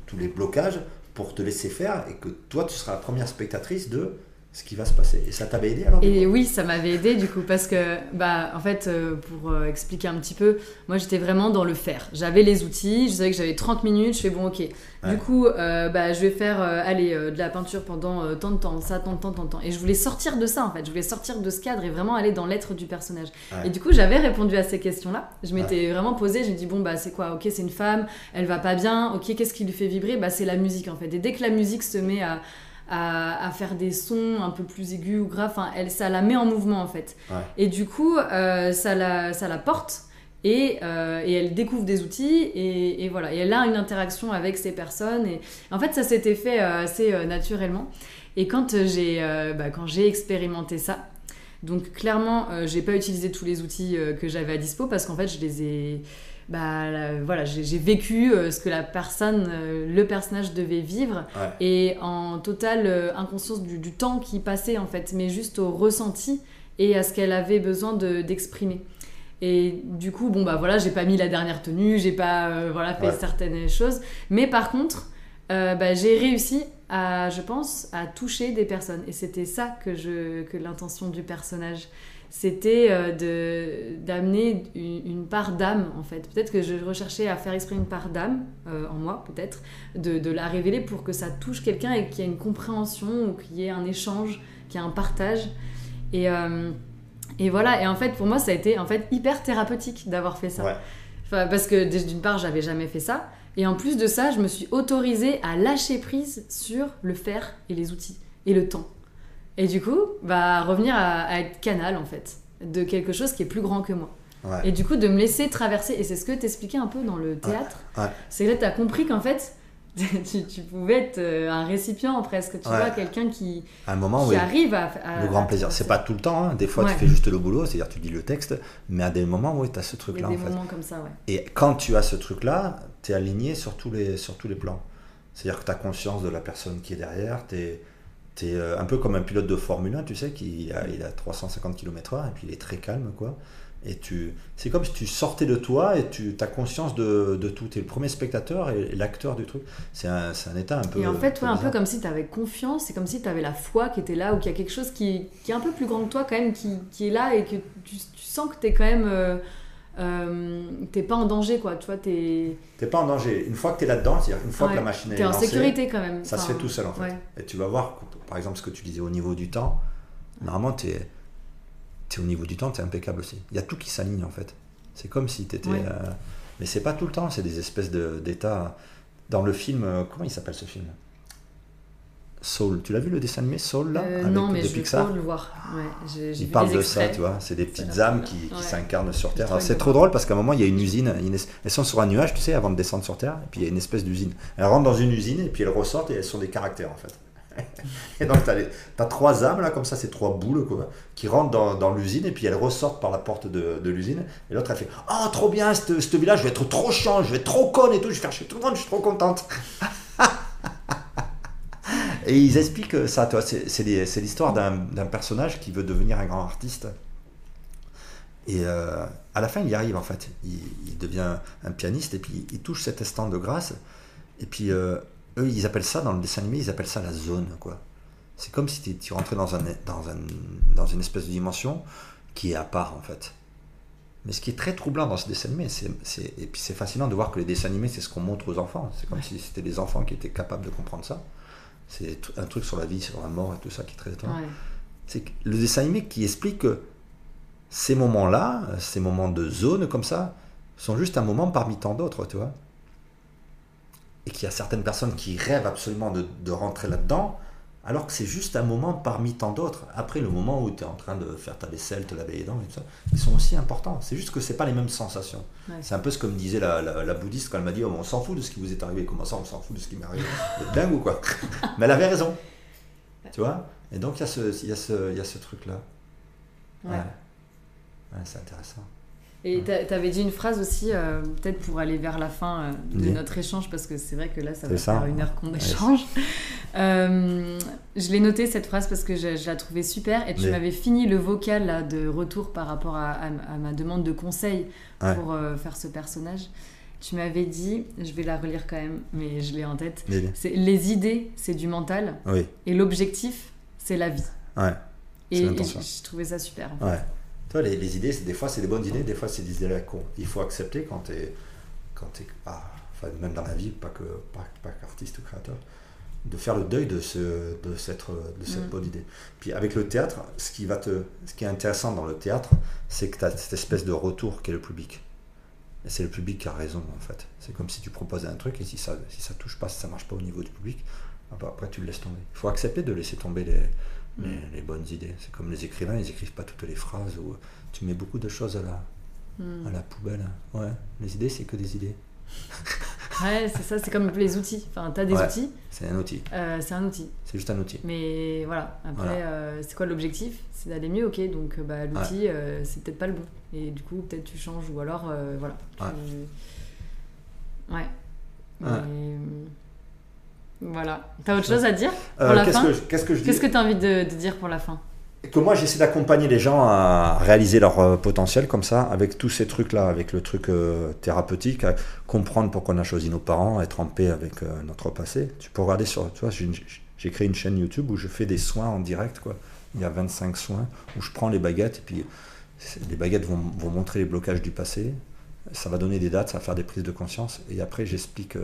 Speaker 2: tous les blocages pour te laisser faire, et que toi tu seras la première spectatrice de ce qui va se passer. Et ça t'avait aidé alors?
Speaker 1: Et oui, ça m'avait aidé du coup, parce que, en fait, pour expliquer un petit peu, moi j'étais vraiment dans le faire. J'avais les outils, je savais que j'avais 30 minutes, je fais bon, ok.
Speaker 2: Ouais.
Speaker 1: Du coup, je vais faire de la peinture pendant tant de temps, ça, tant de temps, tant de temps. Et je voulais sortir de ça en fait, je voulais sortir de ce cadre et vraiment aller dans l'être du personnage.
Speaker 2: Ouais.
Speaker 1: Et du coup, j'avais répondu à ces questions-là. Je m'étais vraiment posée, j'ai dit, bon, c'est quoi? Ok, c'est une femme, elle va pas bien, ok, qu'est-ce qui lui fait vibrer? C'est la musique en fait. Et dès que la musique se met à faire des sons un peu plus aigus ou graves, ça la met en mouvement en fait.
Speaker 2: Ouais.
Speaker 1: Et du coup, ça la porte et elle découvre des outils et voilà. Et elle a une interaction avec ces personnes. Et en fait, ça s'était fait assez naturellement. Et quand j'ai expérimenté ça, donc clairement, j'ai pas utilisé tous les outils que j'avais à dispo parce qu'en fait, je les ai... j'ai vécu ce que le personnage devait vivre,
Speaker 2: Ouais.
Speaker 1: et en totale inconscience du temps qui passait en fait, mais juste au ressenti et à ce qu'elle avait besoin d'exprimer. Et du coup, j'ai pas mis la dernière tenue, j'ai pas fait certaines choses, mais par contre, j'ai réussi je pense, à toucher des personnes, et c'était ça que l'intention du personnage. C'était d'amener une part d'âme en fait. Peut-être que je recherchais à faire exprimer une part d'âme en moi, peut-être, de la révéler pour que ça touche quelqu'un et qu'il y ait une compréhension ou qu'il y ait un échange, qu'il y ait un partage. Et voilà, et en fait pour moi ça a été en fait hyper thérapeutique d'avoir fait ça.
Speaker 2: Ouais.
Speaker 1: Parce que d'une part j'avais jamais fait ça, et en plus de ça je me suis autorisée à lâcher prise sur le faire et les outils et le temps. Et du coup, revenir à être canal, en fait, de quelque chose qui est plus grand que moi.
Speaker 2: Ouais.
Speaker 1: Et du coup, de me laisser traverser. Et c'est ce que t'expliquais un peu dans le théâtre.
Speaker 2: Ouais.
Speaker 1: C'est que là, t'as compris qu'en fait, tu pouvais être un récipient, presque. Tu vois, quelqu'un qui arrive à
Speaker 2: le grand plaisir. C'est pas tout le temps. Hein. Des fois, tu fais juste le boulot, c'est-à-dire tu lis le texte. Mais à des moments, t'as ce truc-là, en fait.
Speaker 1: Il y a des moments comme ça, ouais.
Speaker 2: Et quand tu as ce truc-là, t'es aligné sur tous les plans. C'est-à-dire que t'as conscience de la personne qui est derrière, t'es un peu comme un pilote de Formule 1, tu sais, il a 350 km/h et puis il est très calme, quoi. Et c'est comme si tu sortais de toi et tu as conscience de tout. Tu es le premier spectateur et l'acteur du truc. C'est un état un peu...
Speaker 1: Et en fait, un peu comme si tu avais confiance, c'est comme si tu avais la foi qui était là, ou qu'il y a quelque chose qui est un peu plus grand que toi, quand même, qui est là, et que tu sens que tu es quand même... t'es pas en danger, quoi, tu vois, t'es
Speaker 2: pas en danger. Une fois que t'es là-dedans, c'est-à-dire une fois que la machine est lancée,
Speaker 1: t'es en sécurité quand même.
Speaker 2: Ça se fait tout seul, en fait.
Speaker 1: Ouais.
Speaker 2: Et tu vas voir, par exemple, ce que tu disais au niveau du temps, normalement, t'es au niveau du temps, t'es impeccable aussi. Il y a tout qui s'aligne, en fait. C'est comme si t'étais... Mais c'est pas tout le temps, c'est des espèces d'états... Dans le film, comment il s'appelle ce film ? Soul. Tu l'as vu, le dessin animé Soul, là,
Speaker 1: non, mais
Speaker 2: de
Speaker 1: je vais
Speaker 2: Pixar.
Speaker 1: trop le voir. Ouais,
Speaker 2: Il parle de ça, tu vois. C'est des petites âmes qui s'incarnent sur Terre. Alors, c'est trop drôle parce qu'à un moment, il y a une usine. Elles sont sur un nuage, tu sais, avant de descendre sur Terre. Et puis, il y a une espèce d'usine. Elles rentrent dans une usine et puis elles ressortent et elles sont des caractères, en fait. Et donc, t'as 3 âmes, là, comme ça, c'est 3 boules, quoi, qui rentrent dans l'usine et puis elles ressortent par la porte de l'usine. Et l'autre, elle fait « Oh, trop bien, ce village, je vais être trop chiant, je vais être trop conne et tout. Je vais faire chier tout le monde, je suis trop contente. » Et ils expliquent ça, toi, c'est l'histoire d'un personnage qui veut devenir un grand artiste. Et à la fin, il y arrive, en fait. Il devient un pianiste et puis il touche cet instant de grâce. Et puis, eux, ils appellent ça, dans le dessin animé, ils appellent ça la zone, quoi. C'est comme si tu rentrais dans une espèce de dimension qui est à part, en fait. Mais ce qui est très troublant dans ce dessin animé, et puis c'est fascinant de voir que les dessins animés, c'est ce qu'on montre aux enfants. C'est comme si c'était des enfants qui étaient capables de comprendre ça. C'est un truc sur la vie, sur la mort et tout ça qui est très étonnant. Ouais. C'est le dessin animé qui explique que ces moments-là, ces moments de zone comme ça, sont juste un moment parmi tant d'autres, tu vois. Et qu'il y a certaines personnes qui rêvent absolument de rentrer là-dedans, alors que c'est juste un moment parmi tant d'autres. Après, le moment où tu es en train de faire ta vaisselle, te laver les dents et tout ça, ils sont aussi importants. C'est juste que c'est pas les mêmes sensations. Ouais. C'est un peu ce que me disait la bouddhiste quand elle m'a dit « Oh, on s'en fout de ce qui vous est arrivé. » Comment ça, on s'en fout de ce qui m'est arrivé? Vous êtes dingue ou quoi? Mais elle avait raison. Tu vois? Et donc, il y a ce truc-là. Ouais, c'est intéressant.
Speaker 1: Et t'avais dit une phrase aussi, peut-être pour aller vers la fin de notre échange, parce que c'est vrai que là, ça va faire 1 heure qu'on échange. Je l'ai notée, cette phrase, parce que je la trouvais super, et tu m'avais fini le vocal là, de retour par rapport à ma demande de conseil pour faire ce personnage. Tu m'avais dit, je vais la relire quand même, mais je l'ai en tête, les idées, c'est du mental, et l'objectif, c'est la vie.
Speaker 2: Ouais.
Speaker 1: Et
Speaker 2: l'intention.
Speaker 1: je trouvais ça super. En fait.
Speaker 2: Ouais. Toi, les idées, des fois, c'est des bonnes idées, des fois, c'est des idées à la con. Il faut accepter quand t'es enfin, même dans la vie, pas qu'artiste ou créateur, de faire le deuil de cette bonne idée. Puis avec le théâtre, ce qui est intéressant dans le théâtre, c'est que tu as cette espèce de retour qui est le public. Et c'est le public qui a raison, en fait. C'est comme si tu proposais un truc et si ça touche pas, si ça marche pas au niveau du public, après tu le laisses tomber. Il faut accepter de laisser tomber les bonnes idées. C'est comme les écrivains, ils écrivent pas toutes les phrases, ou tu mets beaucoup de choses à la poubelle. Ouais, les idées, c'est que des idées.
Speaker 1: Ouais, c'est ça, c'est comme les outils. Enfin, t'as des outils.
Speaker 2: C'est un outil.
Speaker 1: C'est un outil.
Speaker 2: C'est juste un outil.
Speaker 1: Mais voilà, après, c'est quoi l'objectif ? C'est d'aller mieux, ok. Donc l'outil, c'est peut-être pas le bon. Et du coup, peut-être tu changes, ou alors, voilà. Ouais. Mais... Voilà. T'as autre chose à dire pour la fin ?
Speaker 2: Qu'est-ce que je dis ?
Speaker 1: Qu'est-ce que t'as envie de dire pour la fin ?
Speaker 2: Que moi, j'essaie d'accompagner les gens à réaliser leur potentiel comme ça, avec tous ces trucs-là, avec le truc thérapeutique, à comprendre pourquoi on a choisi nos parents, être en paix avec notre passé. Tu peux regarder tu vois, j'ai créé une chaîne YouTube où je fais des soins en direct, quoi. Il y a 25 soins où je prends les baguettes et puis les baguettes vont montrer les blocages du passé. Ça va donner des dates, ça va faire des prises de conscience. Et après, j'explique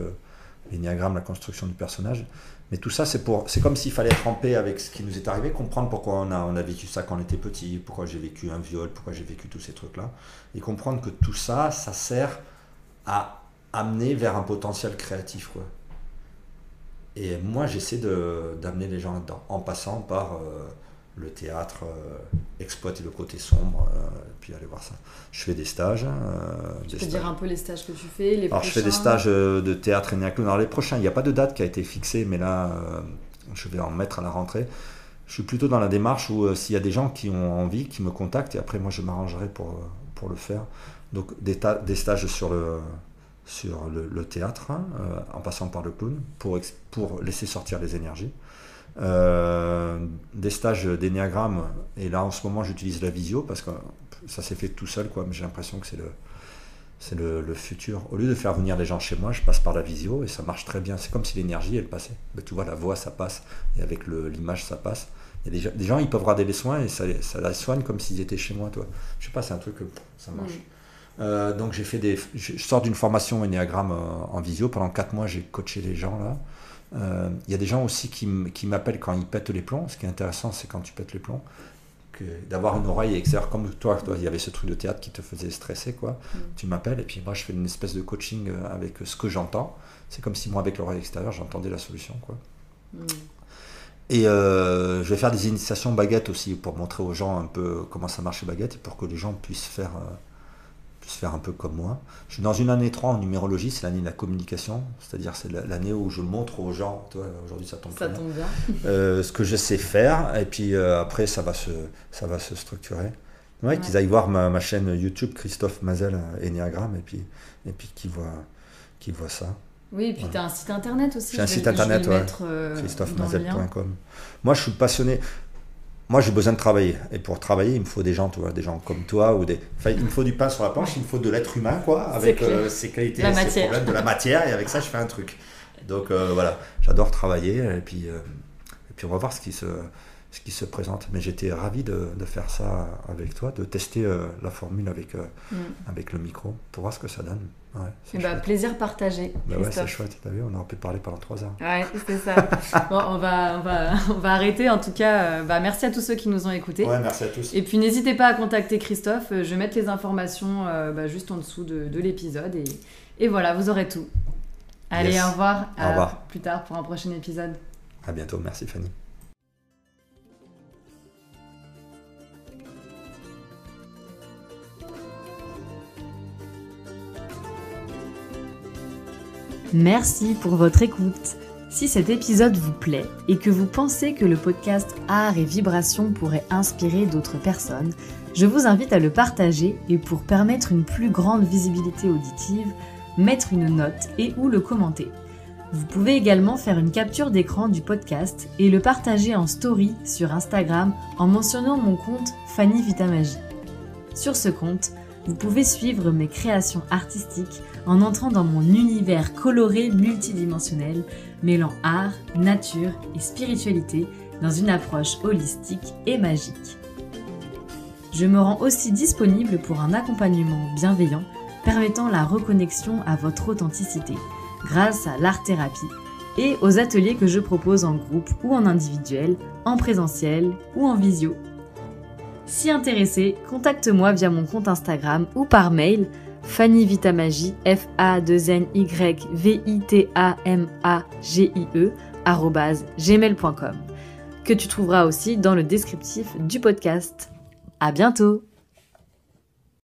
Speaker 2: l'énéagramme, la construction du personnage. Mais tout ça, c'est comme s'il fallait être en paix avec ce qui nous est arrivé, comprendre pourquoi on a vécu ça quand on était petit, pourquoi j'ai vécu un viol, pourquoi j'ai vécu tous ces trucs-là. Et comprendre que tout ça, ça sert à amener vers un potentiel créatif, quoi. Et moi, j'essaie d'amener les gens là-dedans, en passant par le théâtre, exploiter le côté sombre, puis aller voir ça. Je fais des stages.
Speaker 1: Tu peux dire un peu les stages que tu fais, les
Speaker 2: Alors,
Speaker 1: prochains.
Speaker 2: je fais des stages de théâtre et néaclone. Alors, les prochains, il n'y a pas de date qui a été fixée, mais là, je vais en mettre à la rentrée. Je suis plutôt dans la démarche où s'il y a des gens qui ont envie, qui me contactent, et après, moi, je m'arrangerai pour le faire. Donc, des stages sur le théâtre, en passant par le clown, pour laisser sortir les énergies. Des stages d'énéagramme, et là en ce moment j'utilise la visio parce que ça s'est fait tout seul, quoi, mais j'ai l'impression que c'est le futur. Au lieu de faire venir les gens chez moi, je passe par la visio et ça marche très bien. C'est comme si l'énergie elle passait. Ben, tu vois, la voix ça passe et avec l'image ça passe. Il y a des gens ils peuvent regarder les soins et ça la soigne comme s'ils étaient chez moi, toi. Je sais pas, c'est un truc, ça marche. Donc je sors d'une formation énéagramme en visio. Pendant 4 mois j'ai coaché les gens là. Il y a des gens aussi qui m'appellent quand ils pètent les plombs. Ce qui est intéressant, c'est quand tu pètes les plombs, d'avoir une oreille extérieure comme toi, il y avait ce truc de théâtre qui te faisait stresser, quoi. Tu m'appelles et puis moi je fais une espèce de coaching avec ce que j'entends. C'est comme si moi avec l'oreille extérieure j'entendais la solution, quoi. Et je vais faire des initiations baguettes aussi pour montrer aux gens un peu comment ça marche les baguettes et pour que les gens puissent faire un peu comme moi. Je suis dans une année 3 en numérologie, c'est l'année de la communication, c'est-à-dire c'est l'année où je montre aux gens, toi, aujourd'hui ça tombe bien, ce que je sais faire, et puis après ça va se structurer. Ouais. Qu'ils aillent voir ma chaîne YouTube Christophe Mazel Énéagramme, et puis qu'ils voient ça.
Speaker 1: Oui, et puis tu as un site internet aussi.
Speaker 2: J'ai un site internet, christophemazel.com. Moi je suis passionné. Moi, j'ai besoin de travailler. Et pour travailler, il me faut des gens, des gens comme toi. Il me faut du pain sur la planche, il me faut de l'être humain, quoi, avec ses qualités, ses problèmes, de la matière. Et avec ça, je fais un truc. Donc voilà, j'adore travailler. Et puis on va voir ce qui se présente. Mais j'étais ravi de faire ça avec toi, de tester la formule avec le micro, pour voir ce que ça donne. Ouais,
Speaker 1: plaisir partagé.
Speaker 2: Ouais, c'est chouette, t'as vu, on aurait pu parler pendant 3 heures.
Speaker 1: Ouais, c'est ça. Bon, on va arrêter. En tout cas, merci à tous ceux qui nous ont écoutés.
Speaker 2: Ouais, merci à tous.
Speaker 1: Et puis n'hésitez pas à contacter Christophe. Je vais mettre les informations juste en dessous de l'épisode. Et voilà, vous aurez tout. Allez, au revoir.
Speaker 2: Au revoir.
Speaker 1: Plus tard pour un prochain épisode.
Speaker 2: À bientôt, merci Fanny.
Speaker 1: Merci pour votre écoute. Si cet épisode vous plaît et que vous pensez que le podcast Art et Vibration pourrait inspirer d'autres personnes, je vous invite à le partager et pour permettre une plus grande visibilité auditive, mettre une note et ou le commenter. Vous pouvez également faire une capture d'écran du podcast et le partager en story sur Instagram en mentionnant mon compte Fanny Vitamagie. Sur ce compte, vous pouvez suivre mes créations artistiques en entrant dans mon univers coloré multidimensionnel, mêlant art, nature et spiritualité dans une approche holistique et magique. Je me rends aussi disponible pour un accompagnement bienveillant permettant la reconnexion à votre authenticité grâce à l'art-thérapie et aux ateliers que je propose en groupe ou en individuel, en présentiel ou en visio. Si intéressé, contacte-moi via mon compte Instagram ou par mail fannyvitamagie @gmail.com que tu trouveras aussi dans le descriptif du podcast. À bientôt!